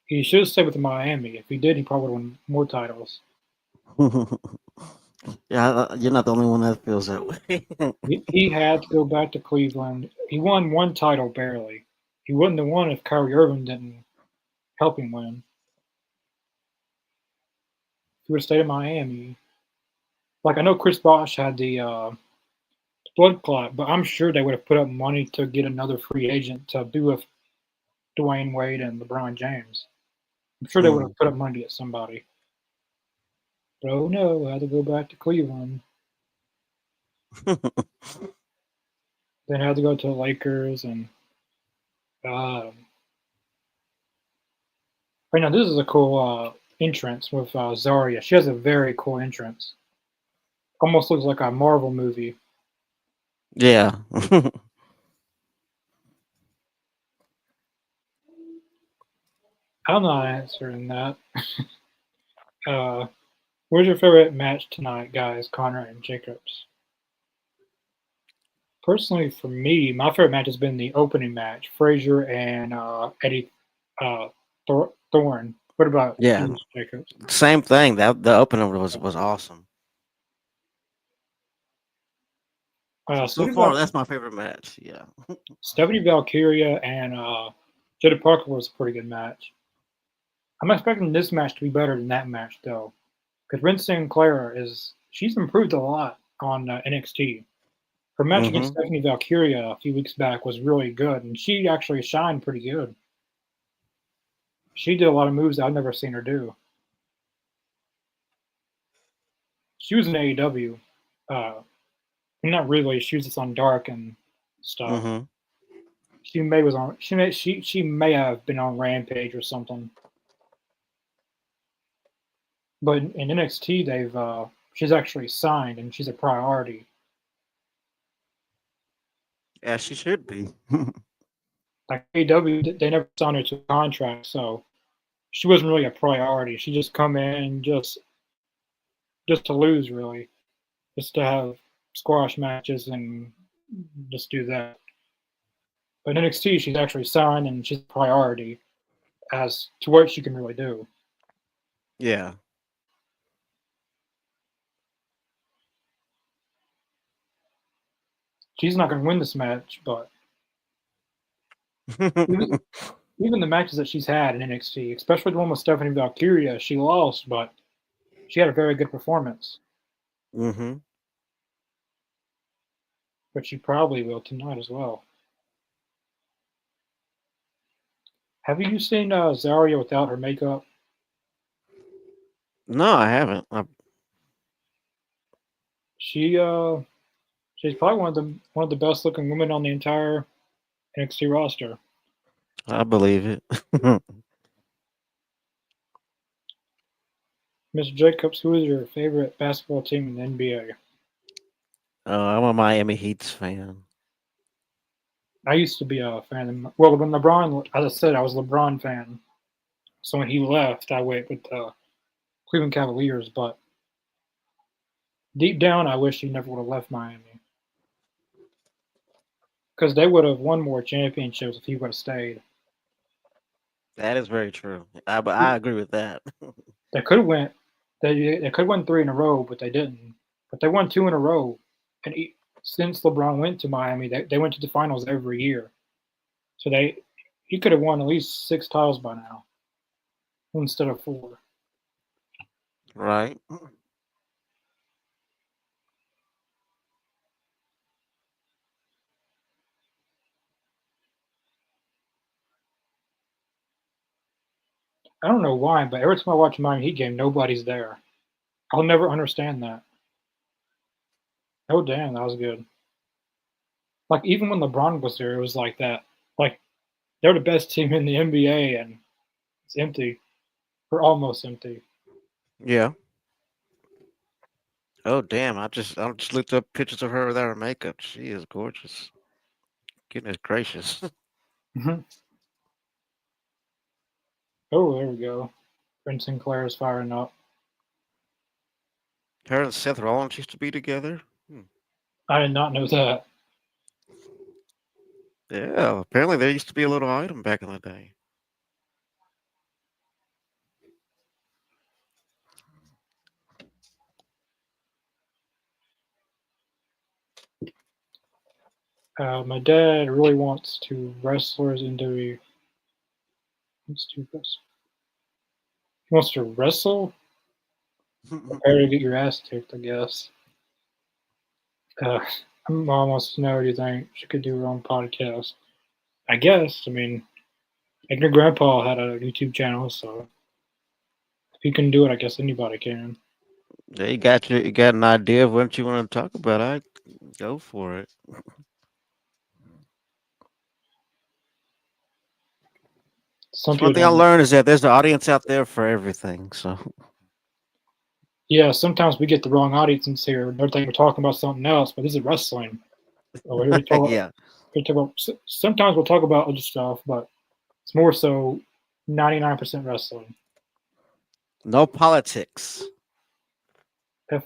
He should have stayed with Miami. If he did, he probably would have won more titles. Yeah, you're not the only one that feels that way. He had to go back to Cleveland. He won one title barely. He wouldn't have won if Kyrie Irving didn't help him win. If he would have stayed in Miami, like I know Chris Bosh had the blood clot, but I'm sure they would have put up money to get another free agent to be with Dwayne Wade and LeBron James. I'm sure they would Mm. have put up money at somebody. But oh no, I had to go back to Cleveland. Then had to go to the Lakers and uh, right now this is a cool entrance with Zarya. She has a very cool entrance. Almost looks like a Marvel movie. Yeah. I'm not answering that. Uh, where's your favorite match tonight, guys? Connor and Jacobs. Personally, for me, my favorite match has been the opening match, Frazier and Eddie Thorne. What about Yeah. you, Jacobs? Same thing. That the opener was awesome. So far, that's my favorite match. Yeah. Stephanie Valkyria and Jada Parker was a pretty good match. I'm expecting this match to be better than that match, though, because Ren Sinclair she's improved a lot on NXT. Her match against Hmm. Stephanie Valkyria a few weeks back was really good, and she actually shined pretty good. She did a lot of moves I've never seen her do. She was in AEW. Not really. She was just on Dark and stuff. Hmm. She may have been on Rampage or something. But in NXT, she's actually signed and she's a priority. Yeah, she should be. Like AEW, they never signed her to a contract, so she wasn't really a priority. She just come in just to lose, really, just to have squash matches and just do that. But in NXT, she's actually signed and she's a priority as to what she can really do. Yeah. She's not going to win this match, but even, even the matches that she's had in NXT, especially the one with Stephanie Valkyria, she lost, but she had a very good performance. Hmm. But she probably will tonight as well. Have you seen Zarya without her makeup? No, I haven't. She she's probably one of the best looking women on the entire NXT roster. I believe it. Mr. Jacobs, who is your favorite basketball team in the NBA? I'm a Miami Heat's fan. I used to be a fan. Well, when LeBron, as I said, I was a LeBron fan. So when he left, I went with the Cleveland Cavaliers. But deep down, I wish he never would have left Miami because they would have won more championships if he would have stayed. That is very true. I agree with that. They could have went. They could win 3 in a row, but they didn't. But they won 2 in a row, and since LeBron went to Miami, they went to the finals every year. So he could have won at least 6 titles by now instead of 4. Right. I don't know why, but every time I watch a Miami Heat game, nobody's there. I'll never understand that. Oh damn, that was good. Like even when LeBron was there, it was like that. Like they're the best team in the NBA, and it's empty or almost empty. Yeah. Oh damn! I just looked up pictures of her without her makeup. She is gorgeous. Goodness gracious. Mhm. Oh, there we go. Prince Sinclair is firing up. Her and Seth Rollins used to be together. Hmm. I did not know that. Yeah, apparently there used to be a little item back in the day. My dad really wants to wrestlers into. Let's do this. He wants to wrestle. Prepare to get your ass kicked, I guess. Uh, my mom wants to know, do you think she could do her own podcast? I guess. I mean, like your grandpa had a YouTube channel, so if he can do it, I guess anybody can. Yeah, you got an idea of what you want to talk about. I go for it. Some It's one people thing I don't. learned is that there's an audience out there for everything. So Yeah, sometimes we get the wrong audience here. They're thinking we're talking about something else, but this is wrestling. So here we talk about, yeah, sometimes we'll talk about other stuff, but it's more so 99% wrestling. no politics. If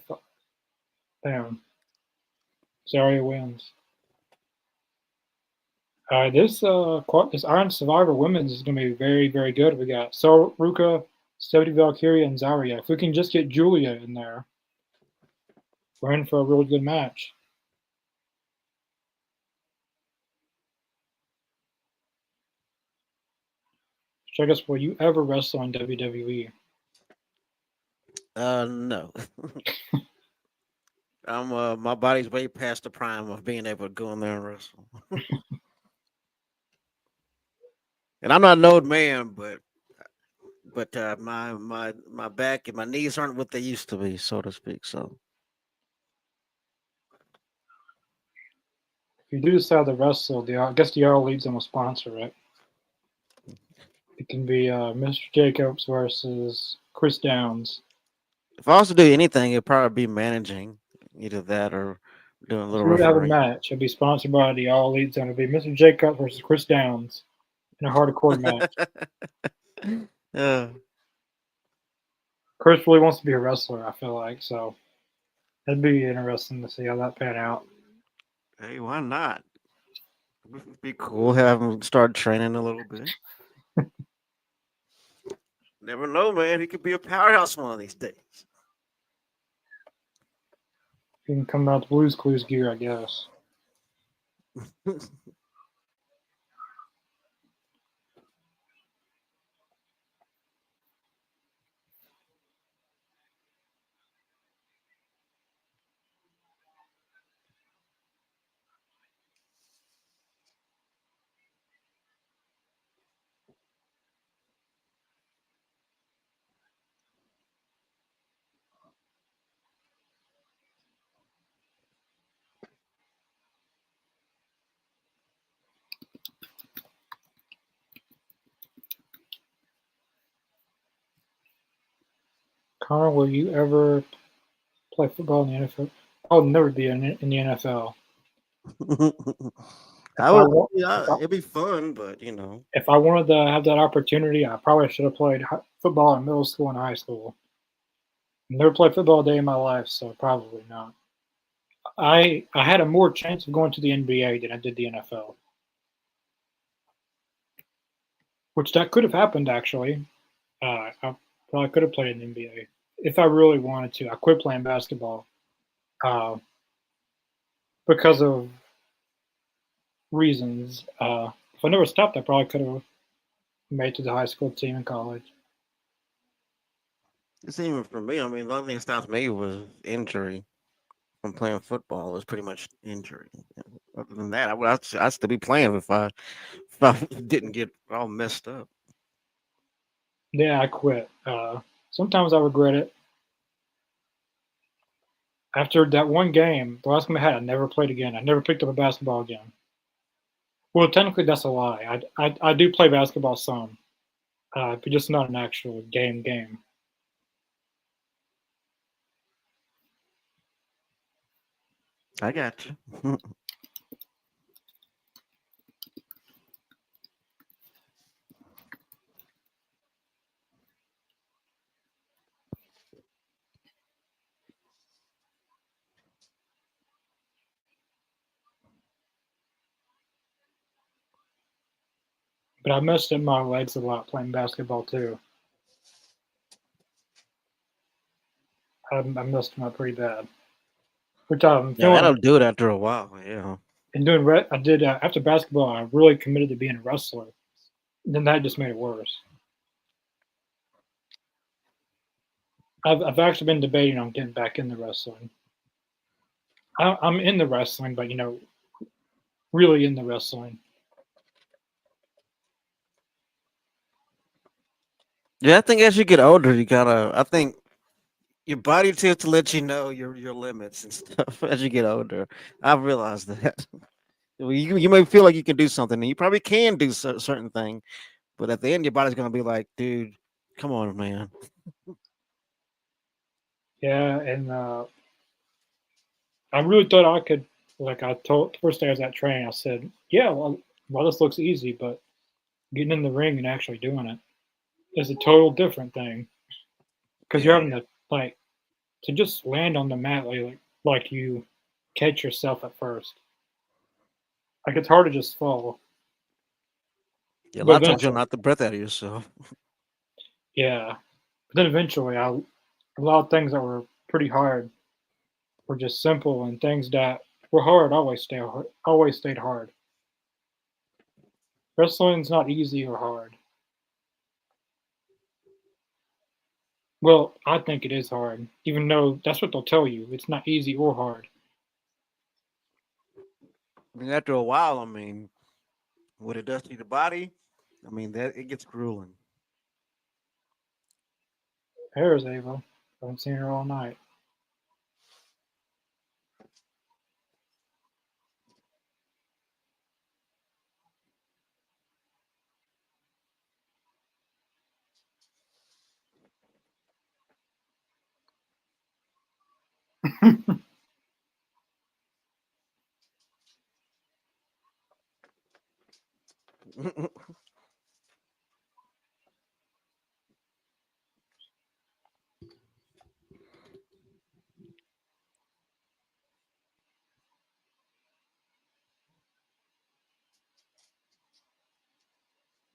damn, Zaria wins. This Iron Survivor Women's is going to be very very good. We got Ruka, Stephanie Valkyria, and Zarya. If we can just get Julia in there, we're in for a really good match. Check us, will you ever wrestle on WWE? No. I'm my body's way past the prime of being able to go in there and wrestle. And I'm not an old man, but my back and my knees aren't what they used to be, so to speak. So If you do decide to wrestle, I guess the All Elite's going to sponsor it. It can be Mr. Jacobs versus Chris Downs. if I was to do anything, it'd probably be managing, either that or doing a If little we were to have a refereeing. match, it'd be sponsored by the All Elite. It'd be Mr. Jacobs versus Chris Downs in a hardcore match. Yeah. Chris really wants to be a wrestler, I feel like, so it'd be interesting to see how that pan out. Hey, why not? It'd be cool. Have him start training a little bit. Never know, man. He could be a powerhouse one of these days. He can come out the Blues Clues gear, I guess. Connor, will you ever play football in the NFL? I'll never be in the NFL. If I I would. want, Yeah, it'd be fun, but if I wanted to have that opportunity, I probably should have played football in middle school and high school. Never played football a day in my life, so probably not. I had a more chance of going to the NBA than I did the NFL, which that could have happened actually. I probably could have played in the NBA if I really wanted to. I quit playing basketball uh, because of reasons. If I never stopped, I probably could have made it to the high school team in college. It's even for me. I mean, the only thing that stopped me was injury from playing football. It was pretty much injury. Other than that, I'd still be playing if I didn't get all messed up. Yeah, I quit. Sometimes I regret it. After that one game, the last game I had, I never played again. I never picked up a basketball again. Well, technically, that's a lie. I do play basketball some, but just not an actual game. I got you. But I messed up my legs a lot playing basketball too. I messed them up pretty bad. Which I'm Yeah, that'll feeling do it after a while. Yeah. in doing. I did after basketball. I really committed to being a wrestler. Then that just made it worse. I've actually been debating on getting back into wrestling. I'm in the wrestling, but really in the wrestling. Yeah, I think as you get older, you gotta. I think your body tends to let you know your limits and stuff as you get older. I've realized that. Well, you may feel like you can do something, and you probably can do certain thing, but at the end, your body's gonna be like, "Dude, come on, man." Yeah, and I really thought I could. Like I told the first day I was at training, I said, "Yeah, well, this looks easy, but getting in the ring and actually doing it is a total different thing because you're Yeah, having to like to just land on the mat like you catch yourself at first. Like it's hard to just fall, yeah. A but lot of times you'll eventually, knock the breath out of yourself. yeah. But then eventually, a lot of things that were pretty hard were just simple, and things that were hard always stayed hard. Wrestling's not easy or hard. Well, I think it is hard, even though that's what they'll tell you. It's not easy or hard. I mean, after a while, I mean, what it does to the body, I mean, that it gets grueling. There's Ava. I haven't seen her all night.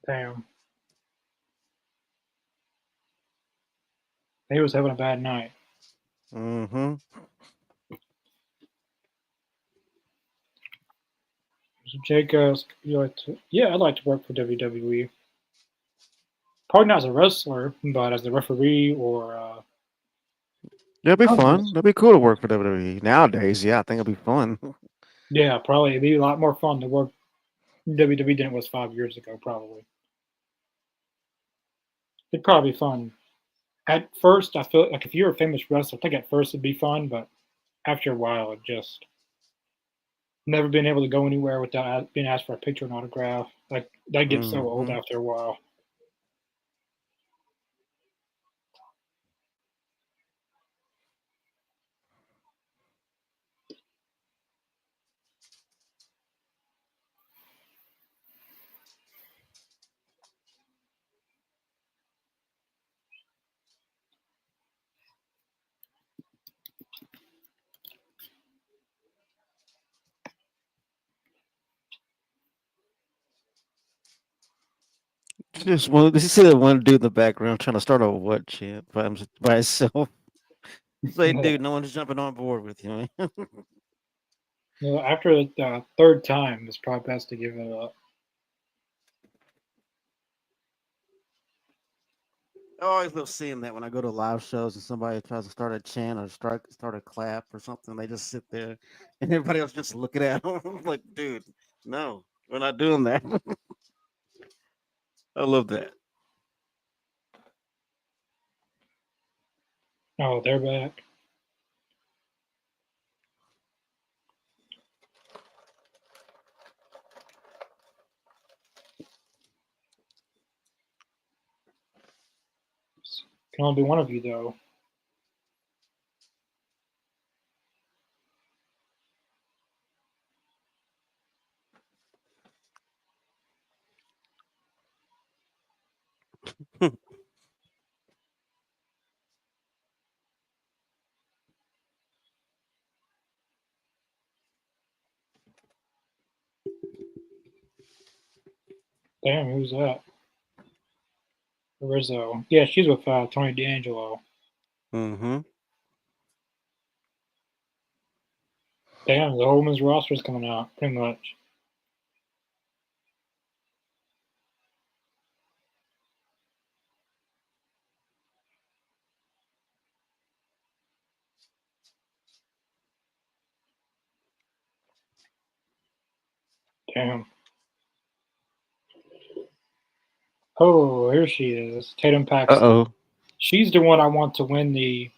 Damn. He was having a bad night. Mm-hmm. So Jake, you like to? Yeah, I'd like to work for WWE. Probably not as a wrestler, but as a referee or That'd be I don't know. fun. That'd be cool to work for WWE nowadays. Yeah, I think it'd be fun. Yeah, probably it'd be a lot more fun to work WWE than it was 5 years ago. Probably it'd probably be fun. At first, I feel like if you're a famous wrestler, I think at first it'd be fun, but after a while, it just never been able to go anywhere without being asked for a picture and autograph. Like that gets so old Mm-hmm. after a while. Just one. You see that one dude in the background trying to start a what chant by himself. Say, Yeah. dude, no one's jumping on board with you. Man. After the third time, it's probably best to give it up. I always love seeing that when I go to live shows and somebody tries to start a chant or start a clap or something. They just sit there and everybody else just looking at them like, dude, no, we're not doing that. I love that. Oh, they're back. Can only be one of you though. Damn, who's that? Rizzo. Yeah, she's with Tony D'Angelo. Mm-hmm. Damn, the whole women's roster is coming out, pretty much. Damn. Oh, here she is, Tatum Uh Paxton. oh. She's the one I want to win the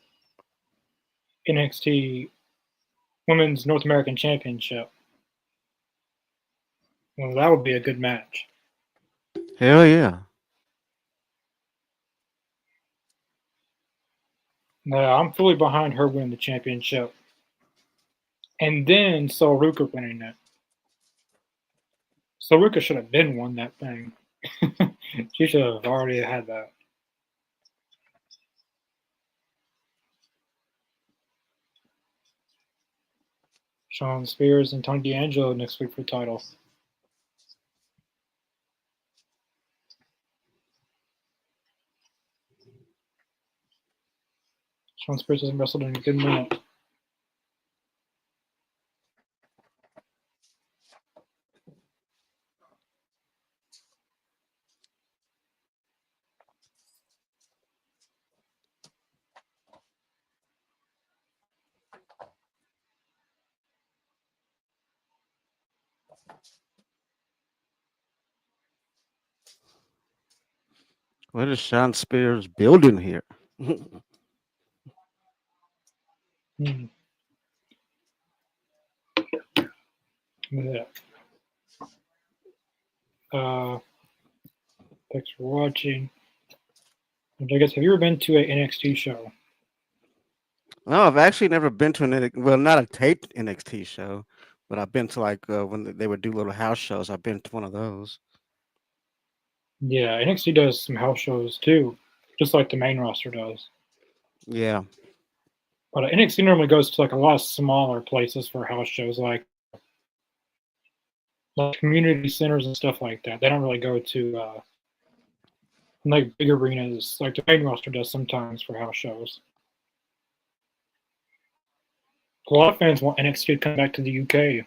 NXT Women's North American Championship. Well, that would be a good match. Hell yeah. I'm fully behind her winning the championship. And then Soruka winning it. Soruka should have been won that thing. She should have already had that. Shawn Spears and Tony D'Angelo next week for the title. Shawn Spears hasn't wrestled in a good minute. What is Sean Spears building here? Hmm. Yeah. Uh, Thanks for watching. And I guess, have you ever been to an NXT show? No, I've actually never been to well, not a taped NXT show, but I've been to like when they would do little house shows. I've been to one of those. Yeah, NXT does some house shows too, just like the main roster does. Yeah. But NXT normally goes to like a lot of smaller places for house shows, like community centers and stuff like that. They don't really go to like big arenas like the main roster does sometimes for house shows. A lot of fans want NXT to come back to the UK.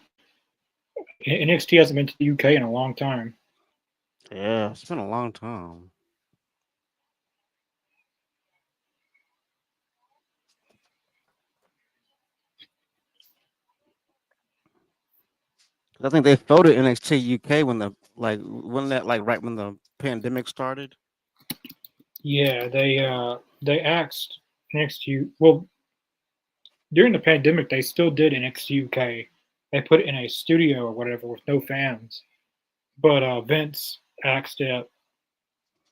NXT hasn't been to the UK in a long time. Yeah, it's been a long time. I think they folded NXT UK when the when that like right when the pandemic started. Yeah, they asked NXT. Well, during the pandemic, they still did NXT UK. They put it in a studio or whatever with no fans. But Vince asked it.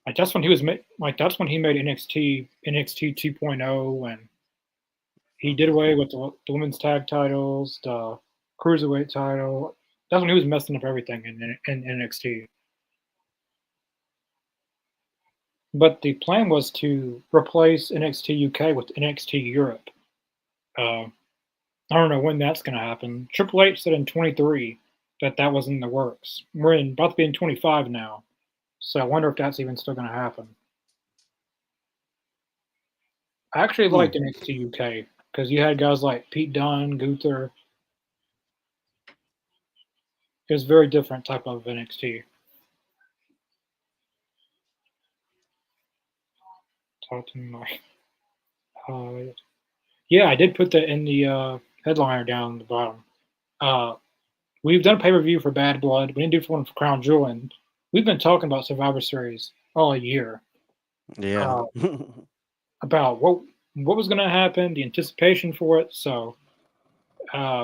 Like that's when he was like that's when he made NXT 2.0, and he did away with the women's tag titles, the cruiserweight title. That's when he was messing up everything in NXT. But the plan was to replace NXT UK with NXT Europe. Uh, I don't know when that's going to happen. Triple H said in 23 that that was in the works. We're about to be in 25 now. So I wonder if that's even still going to happen. I actually Hmm. liked NXT UK because you had guys like Pete Dunne, Gunther. It was a very different type of NXT. Talk to me, Mike. Uh, yeah, I did put that in the headliner down the bottom. Uh, we've done a pay per view for Bad Blood. We didn't do one for Crown Jewel, and we've been talking about Survivor Series all year. Yeah. Uh, about what was going to happen, the anticipation for it. So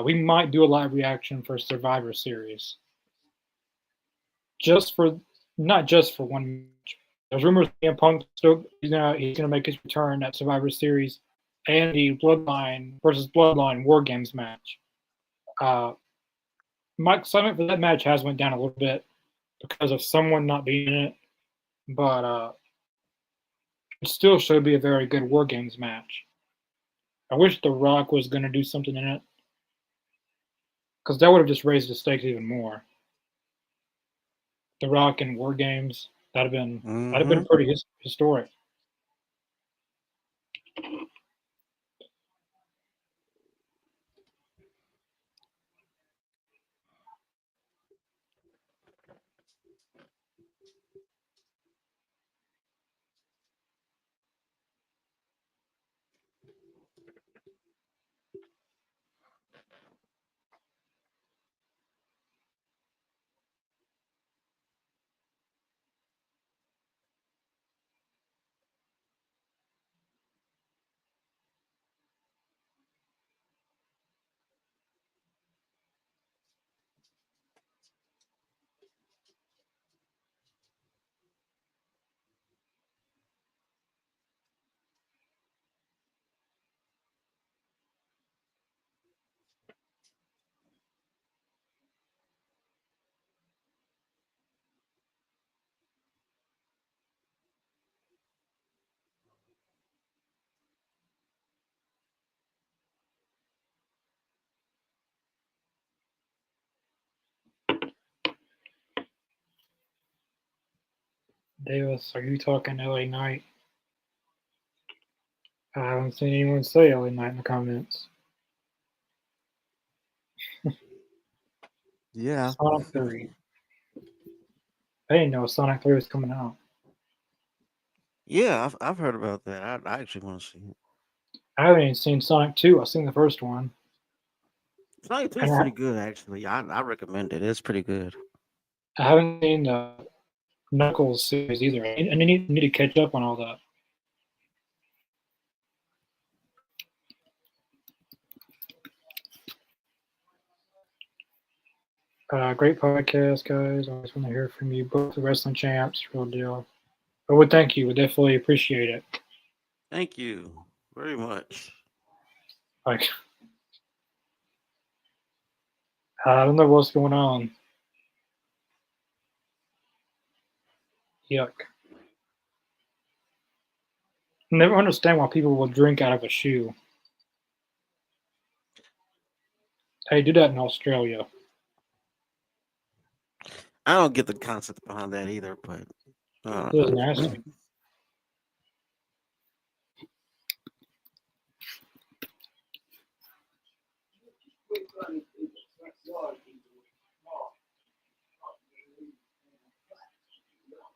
we might do a live reaction for Survivor Series, just for not just for one match. There's rumors CM Punk still he's gonna make his return at Survivor Series and the Bloodline versus Bloodline War Games match. Uh, my excitement for that match has went down a little bit because of someone not being in it, but it still should be a very good War Games match. I wish The Rock was going to do something in it because that would have just raised the stakes even more. The Rock and War Games that'd have been Hmm. pretty historic. Davis, are you talking LA Knight? I haven't seen anyone say LA Knight in the comments. Yeah. Sonic 3. I didn't know Sonic 3 was coming out. Yeah, I've heard about that. I actually want to see it. I haven't even seen Sonic 2. I've seen the first one. Sonic 2 is And pretty good, actually. I recommend it. It's pretty good. I haven't seen the Knuckles series either. I need to catch up on all that. Great podcast, guys. I always want to hear from you, both the wrestling champs, real deal. I would thank you. Would definitely appreciate it. Thank you very much. Like, I don't know what's going on. Yuck. Never understand why people will drink out of a shoe. Hey, do that in Australia. I don't get the concept behind that either, but It was nasty.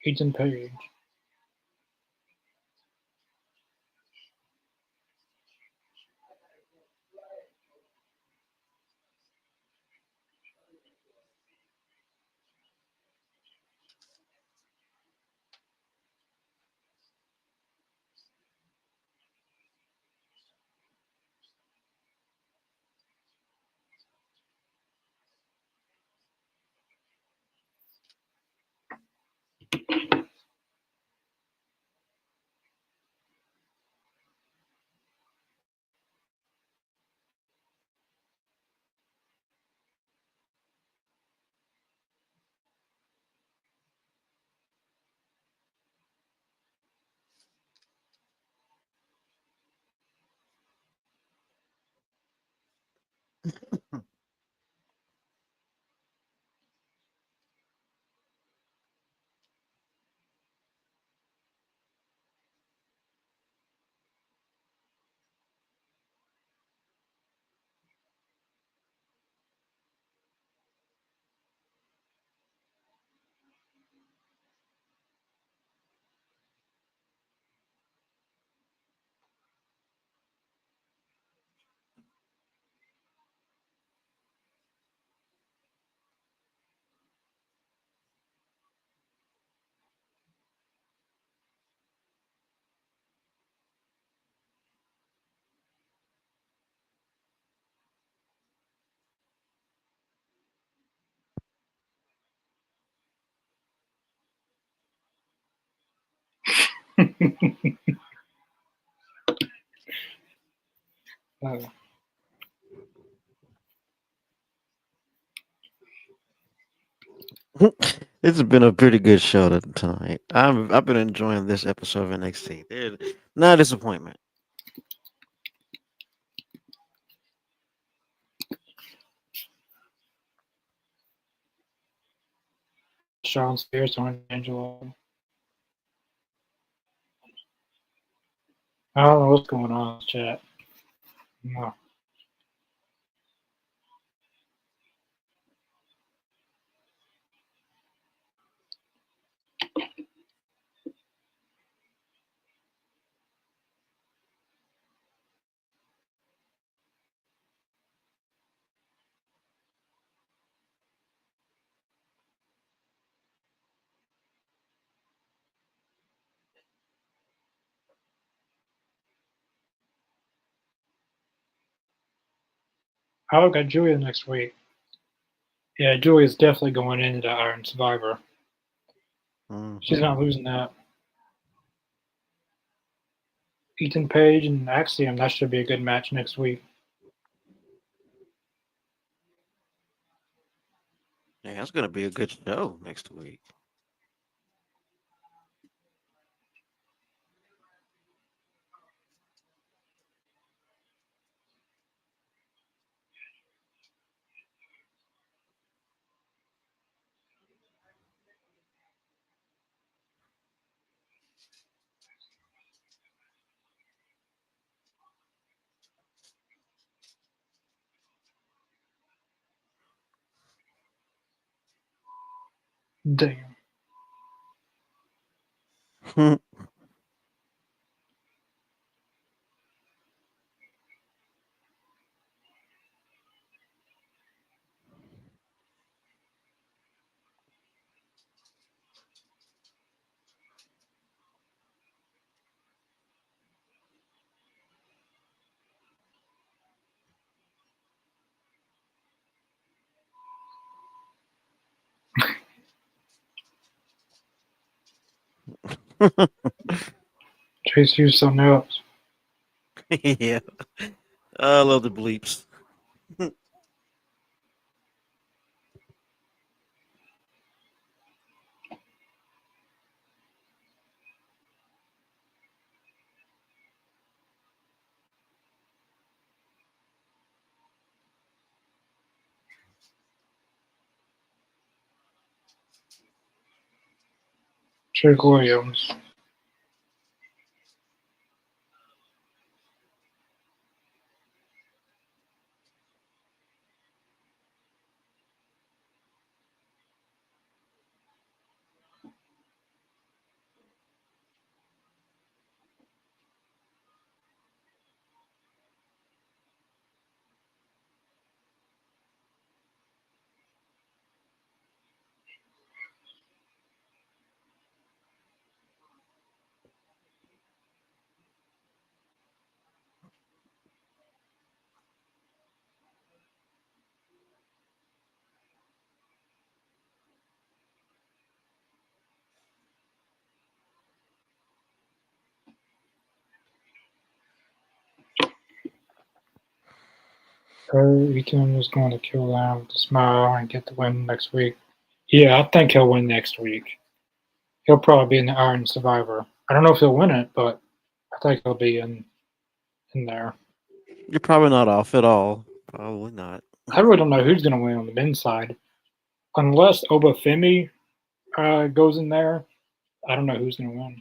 Ethan Page. Uh, This has been a pretty good show tonight. I've been enjoying this episode of NXT. There's not a disappointment. Sean Spears, Tony Angelo. I don't know what's going on in this chat. No. Oh, got Julia next week. Yeah, Julia's definitely going into the Iron Survivor. She's not Hmm. losing that. Ethan Page and Axiom, that should be a good match next week. Yeah, that's gonna be a good show next week. Damn. Chase used something else. Yeah, I love the bleeps. Trick Williams. Ethan is going to kill them with a smile and get the win next week. Yeah, I think he'll win next week. He'll probably be in the Iron Survivor. I don't know if he'll win it, but I think he'll be in there. You're probably not off at all. Probably not. I really don't know who's going to win on the men's side. Unless Obafemi goes in there, I don't know who's going to win.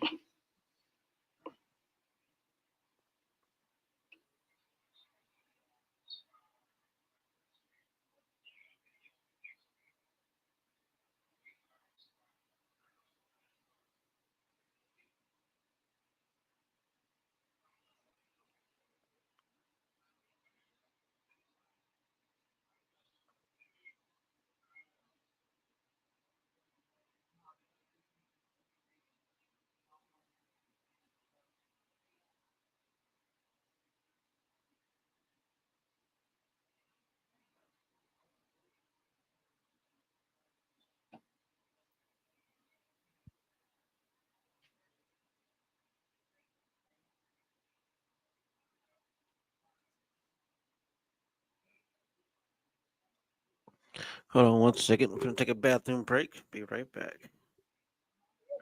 Hold on 1 second. I'm gonna take a bathroom break. Be right back.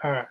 All right.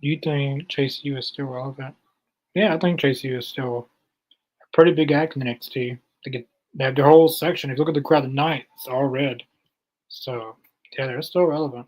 Do you think Chase U is still relevant? Yeah, I think Chase U is still a pretty big act in the NXT. They have their whole section. If you look at the crowd tonight, it's all red. So yeah, they're still relevant.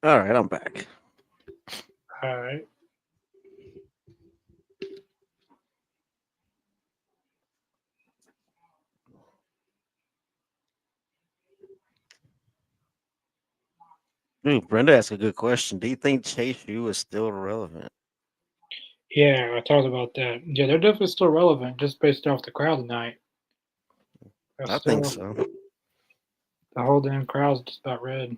All right, I'm back. All right. Dude, Brenda asked a good question. Do you think Chase U is still relevant? Yeah, I talked about that. Yeah, they're definitely still relevant just based off the crowd tonight. They're I think still so. the whole damn crowd's just about red.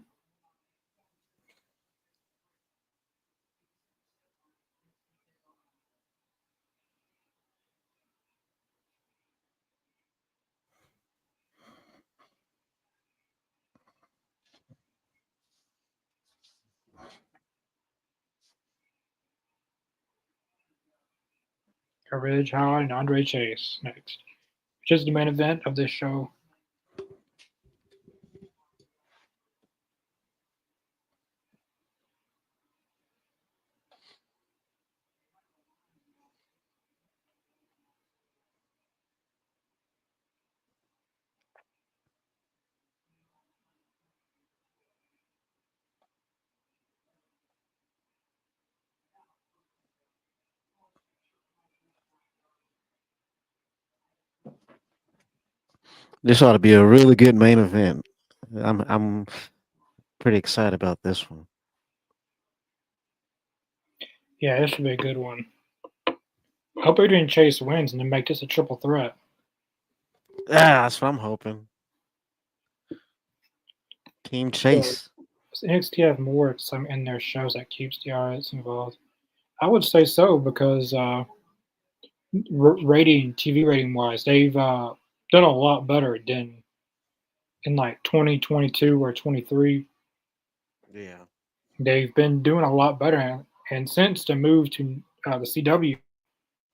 Ridge Howard and Andre Chase next, which is the main event of this show. This ought to be a really good main event. I'm pretty excited about this one. Yeah, this should be a good one. I hope Adrian Chase wins and then make this a triple threat. That's what I'm hoping. Team So, Chase. does NXT have more some in their shows that keeps the audience involved? I would say so because TV rating wise, they've done a lot better than in like 2022 or 23. Yeah. They've been doing a lot better, and since the move to the CW,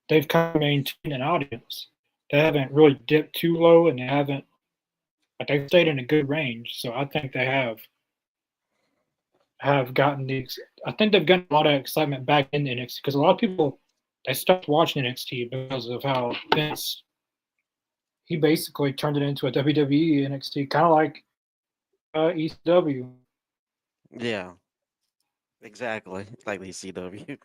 they've kind of maintained an audience. They haven't really dipped too low, and they haven't, but they've stayed in a good range. So I think they have gotten I think they've gotten a lot of excitement back in NXT because a lot of people they stopped watching NXT because of how Vince he basically turned it into a WWE NXT, kind of like ECW. Yeah, exactly. Like the CW.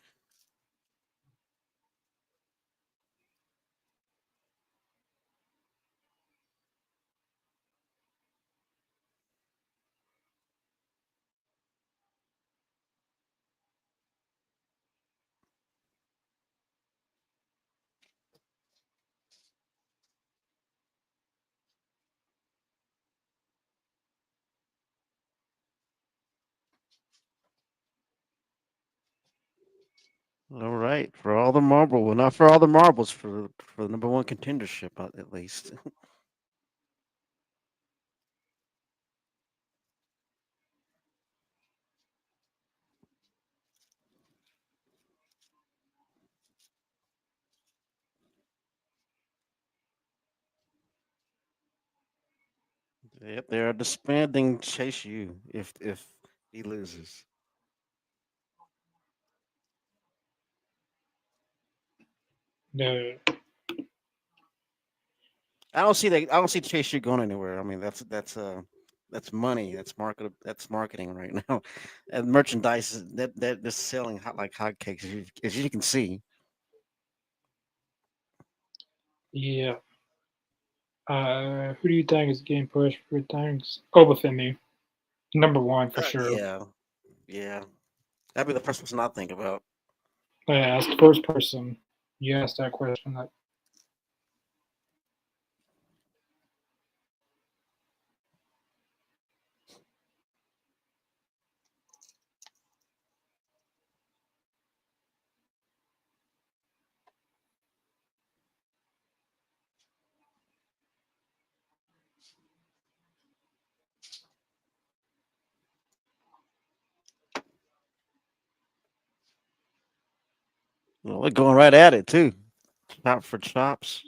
All right, for all the marble, well, not for all the marbles, for the number one contendership at least. Yep, they are disbanding Chase U if he loses. The I don't see that. I don't see Chase U going anywhere. I mean, that's money. That's marketing right now, and merchandise that's selling like hotcakes as you can see. yeah, who do you think is getting pushed for things? Obafemi, number one for sure. Yeah, yeah. That'd be the first person I think about. Yeah, as the first person you asked that question, like, Well, we're going right at it too. Chop for chops.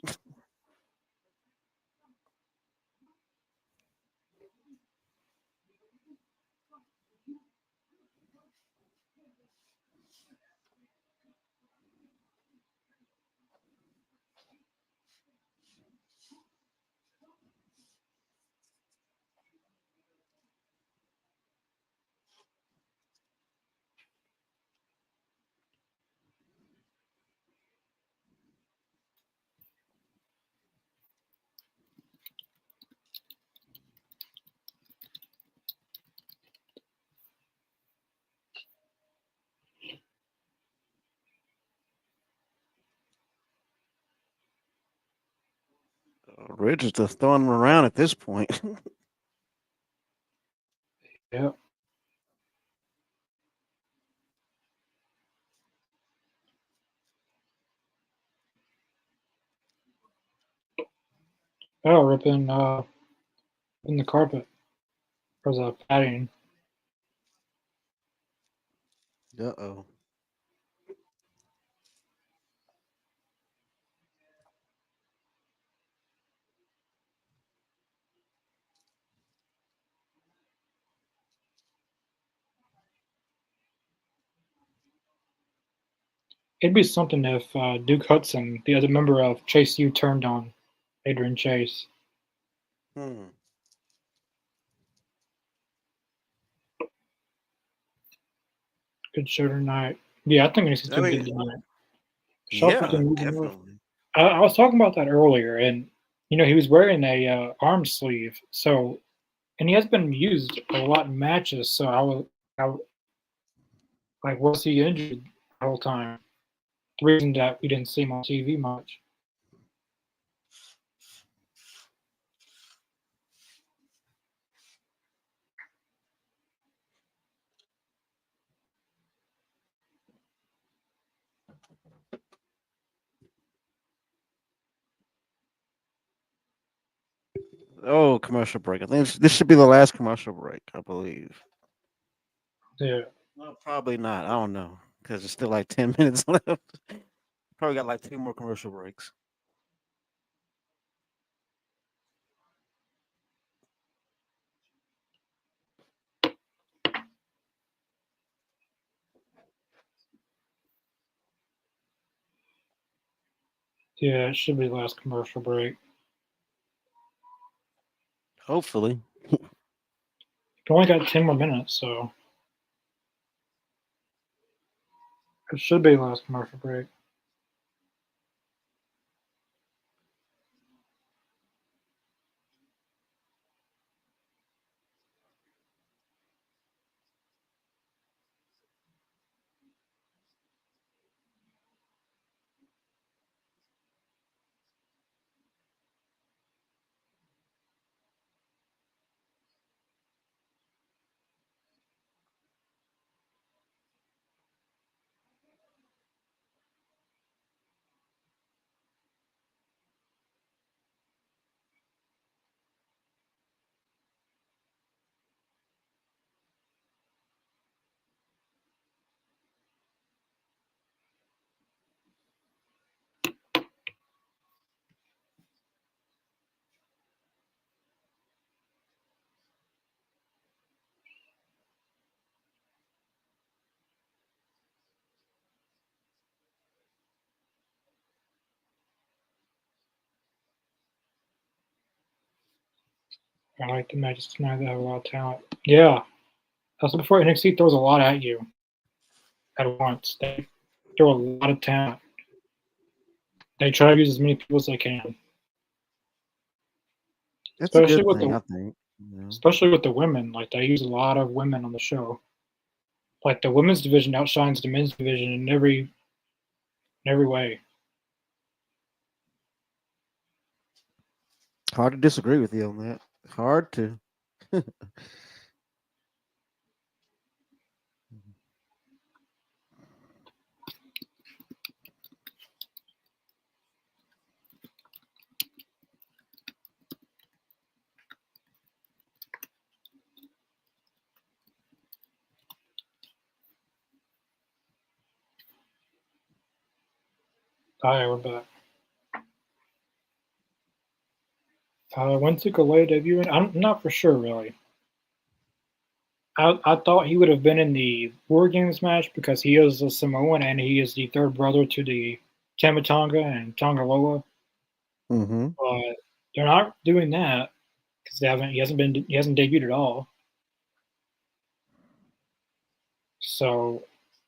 Ridge is just throwing them around at this point. yeah. Oh, ripping in the carpet for the padding. Uh-oh. It'd be something if Duke Hudson, the other member of Chase U, turned on Adrian Chase. Hmm. Good show tonight. Yeah, I think NXT I did good mean, tonight. Shuffle yeah, can move enough. definitely. I was talking about that earlier, and he was wearing a arm sleeve, so and he has been used a lot in matches. So like, was he injured the whole time? The reason that we didn't see him on TV much. Oh, commercial break. I think this should be the last commercial break, I believe. Yeah. No, probably not. I don't know because it's still like 10 minutes left. Probably got like two more commercial breaks. Yeah, it should be the last commercial break. Hopefully. We only got 10 more minutes, so it should be the last commercial break. I like the matches tonight. They have a lot of talent. Yeah, that's before NXT throws a lot at you at once. They throw a lot of talent. They try to use as many people as they can, That's a especially good with thing, the I think. You know. especially with the women. Like they use a lot of women on the show. Like the women's division outshines the men's division in every way. Hard to disagree with you on that. Hard to. We're back. When's Nicolay debuting? I'm not for sure, really. I thought he would have been in the War Games match because he is a Samoan and he is the third brother to the Tamatonga and Tongaloa, Mm-hmm. but they're not doing that because he hasn't debuted at all. So,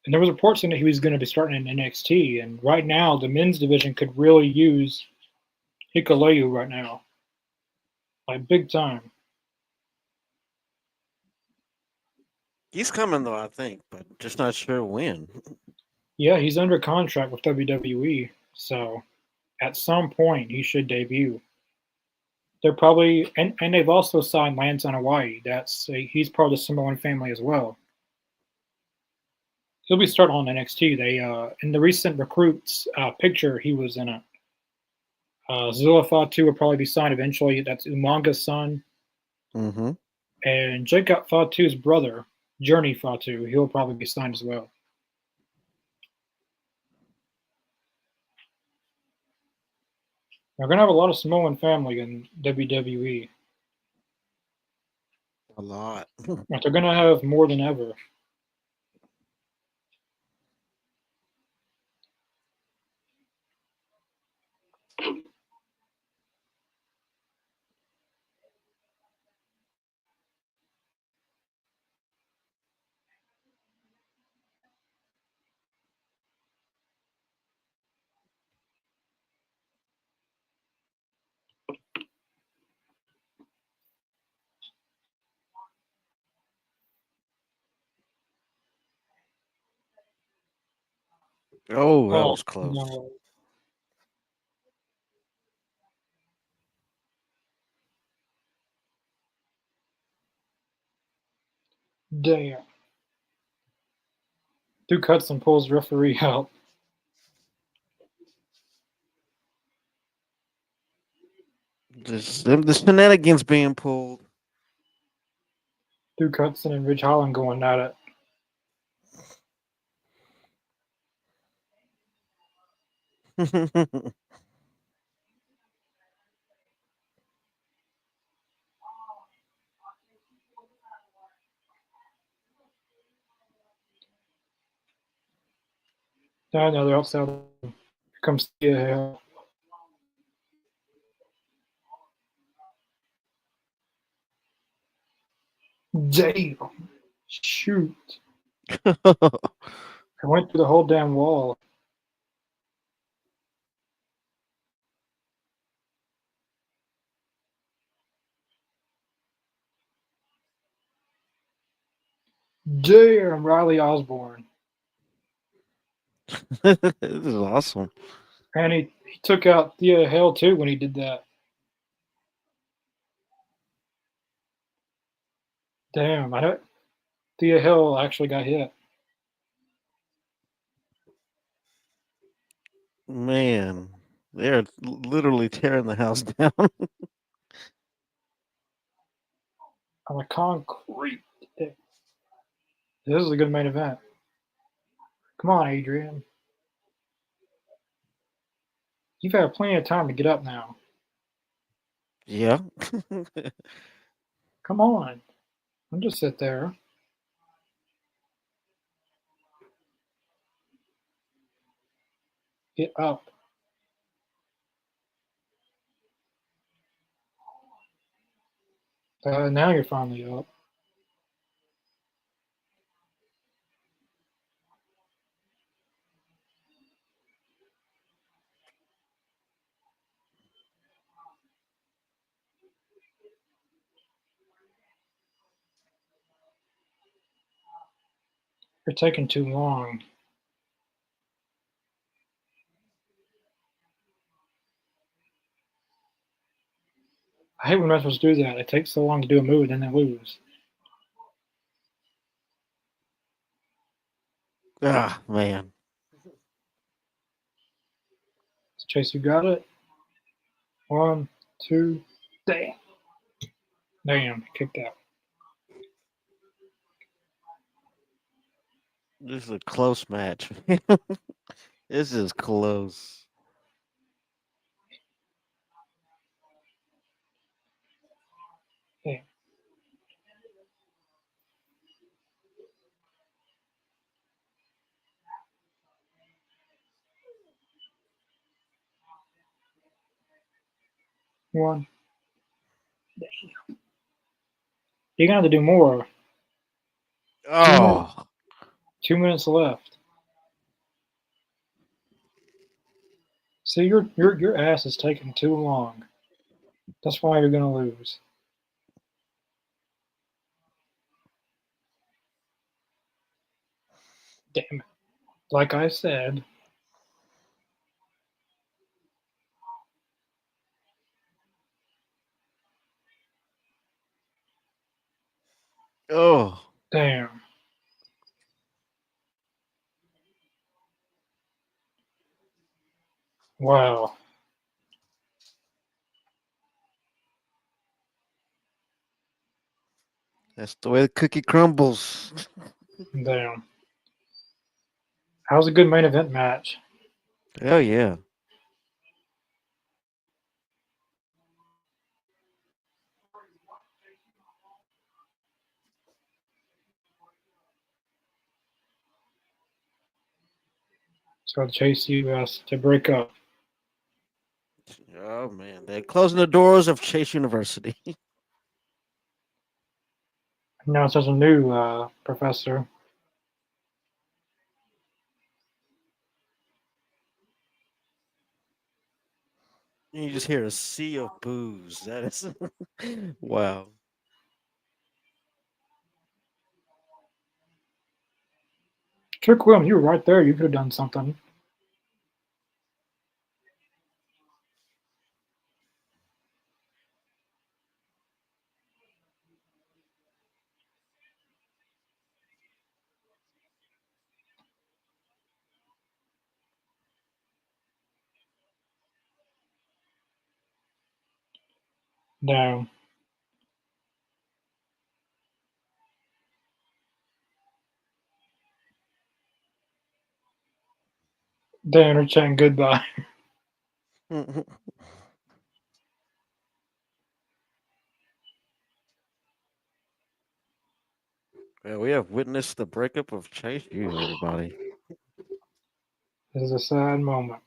and there was reports saying that he was going to be starting in NXT, and right now the men's division could really use Hikuleu right now, like big time. He's coming though, I think, but just not sure when. Yeah, he's under contract with WWE, so at some point he should debut. They're probably and they've also signed Lance on Hawaii. He's part of the Samoan family as well. He'll be starting on NXT. They in the recent recruits picture he was in it. Zilla Fatu will probably be signed eventually. That's Umanga's son, Mm-hmm. and Jacob Fatu's brother, Journey Fatu. He'll probably be signed as well. They're gonna have a lot of Samoan family in WWE. A lot. Like they're gonna have more than ever. Oh, that Oh was close. no! Damn! Duke Hudson pulls referee out. Just the shenanigans being pulled. Duke Hudson and Ridge Holland going at it. I know they're outside. Here comes the damn. Shoot. I went through the whole damn wall. Damn, Riley Osborne. This is awesome. And he took out Thea Hale too when he did that. Damn, I don't, Thea Hill actually got hit. Man, they're literally tearing the house down. On the concrete. This is a good main event. Come on, Adrian. You've had plenty of time to get up now. Yeah. Come on. Don't just sit there. Get up. Now you're finally up. You're taking too long. I hate when wrestlers do that. It takes so long to do a move and then they lose. Ah, man. Chase, you got it? One, two, damn. Damn, kicked out. This is a close match. This is close. Damn. One. You're gonna have to do more. 2 minutes. Oh, 2 minutes left. See, your ass is taking too long. That's why you're gonna lose. Damn it. Like I said, oh, damn. Wow. that's the way the cookie crumbles. Damn. How's a good main event match? Hell yeah. So Chase you asked to break up. Oh man, they're closing the doors of Chase University. Now it's just a new professor. You just hear a sea of boos. That is wow. Trick Williams, you were right there. You could have done something. Damn. Dan Chang, goodbye. Well, we have witnessed the breakup of Chase U, everybody. This is a sad moment.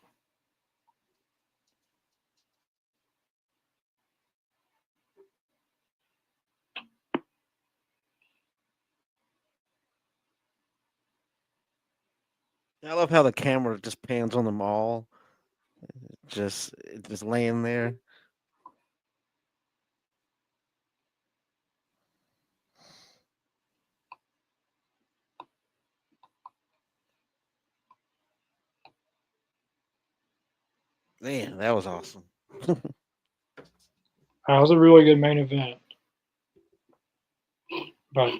I love how the camera just pans on them all, just laying there. Man, that was awesome. It was a really good main event, but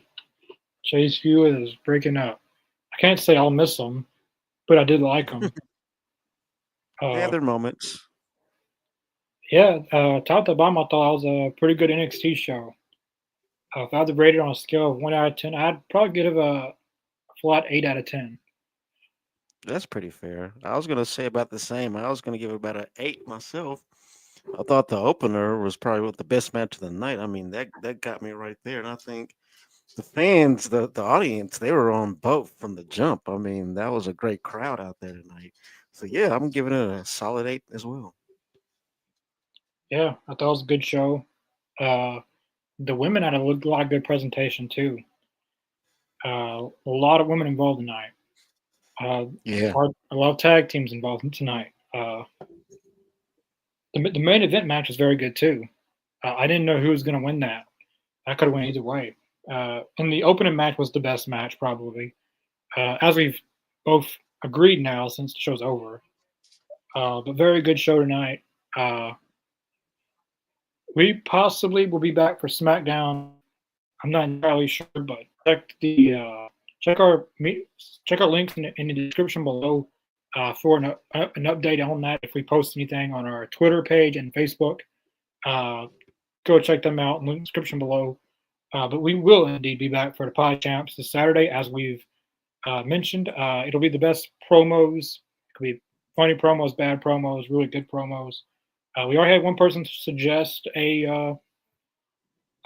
Chase Few is breaking up. I can't say I'll miss him, but I did like him. They had Uh, their moments. yeah, top to bottom, I thought it was a pretty good NXT show. If I had to rate it on a scale of 1 out of 10, I'd probably give it a flat 8 out of 10. That's pretty fair. I was gonna say about the same. I was gonna give it about an 8 myself. I thought the opener was probably the best match of the night. I mean, that got me right there. And I think the fans, the audience, they were on boat from the jump. I mean, that was a great crowd out there tonight. So yeah, I'm giving it a solid 8 as well. Yeah, I thought it was a good show. Uh, the women had a lot of good presentation too. A lot of women involved tonight. Uh, Yeah. a lot of tag teams involved tonight. The main event match was very good too. I didn't know who was going to win that. That could have went either way. And the opening match was the best match probably, as we've both agreed now since the show's over. But very good show tonight. Uh, we possibly will be back for SmackDown. I'm not entirely sure, but check our check our links in the description below for an update on that. If we post anything on our Twitter page and Facebook, uh, go check them out in the description below. But we will indeed be back for the Pod Champs this Saturday, as we've mentioned. It'll be the best promos. It could be funny promos, bad promos, really good promos. We already had one person suggest a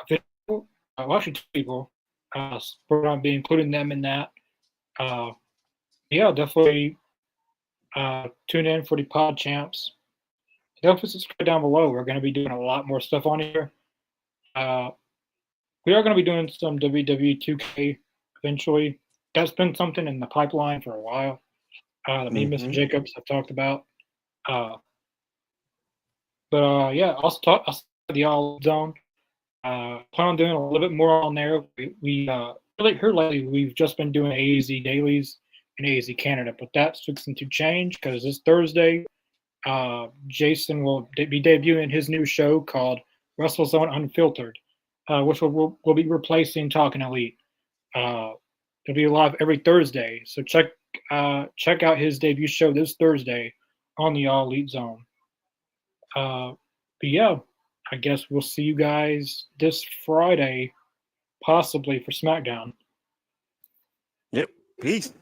video. Well, actually, two people. We're going to be including them in that. Uh, yeah, definitely tune in for the Pod Champs. Definitely subscribe down below. We're going to be doing a lot more stuff on here. Uh, we are going to be doing some WWE 2K eventually. That's been something in the pipeline for a while that me and Mr. Hmm. Jacobs have talked about. Uh, yeah, also talk the All Zone. Plan on doing a little bit more on there. We really here lately we've just been doing AZ dailies in AZ Canada, but that's fixing to change because this Thursday, Jason will be debuting his new show called WrestleZone Unfiltered, which will be replacing Talking Elite. It'll be live every Thursday, so check out his debut show this Thursday on the All Elite Zone. But yeah, I guess we'll see you guys this Friday, possibly for SmackDown. Yep. Peace.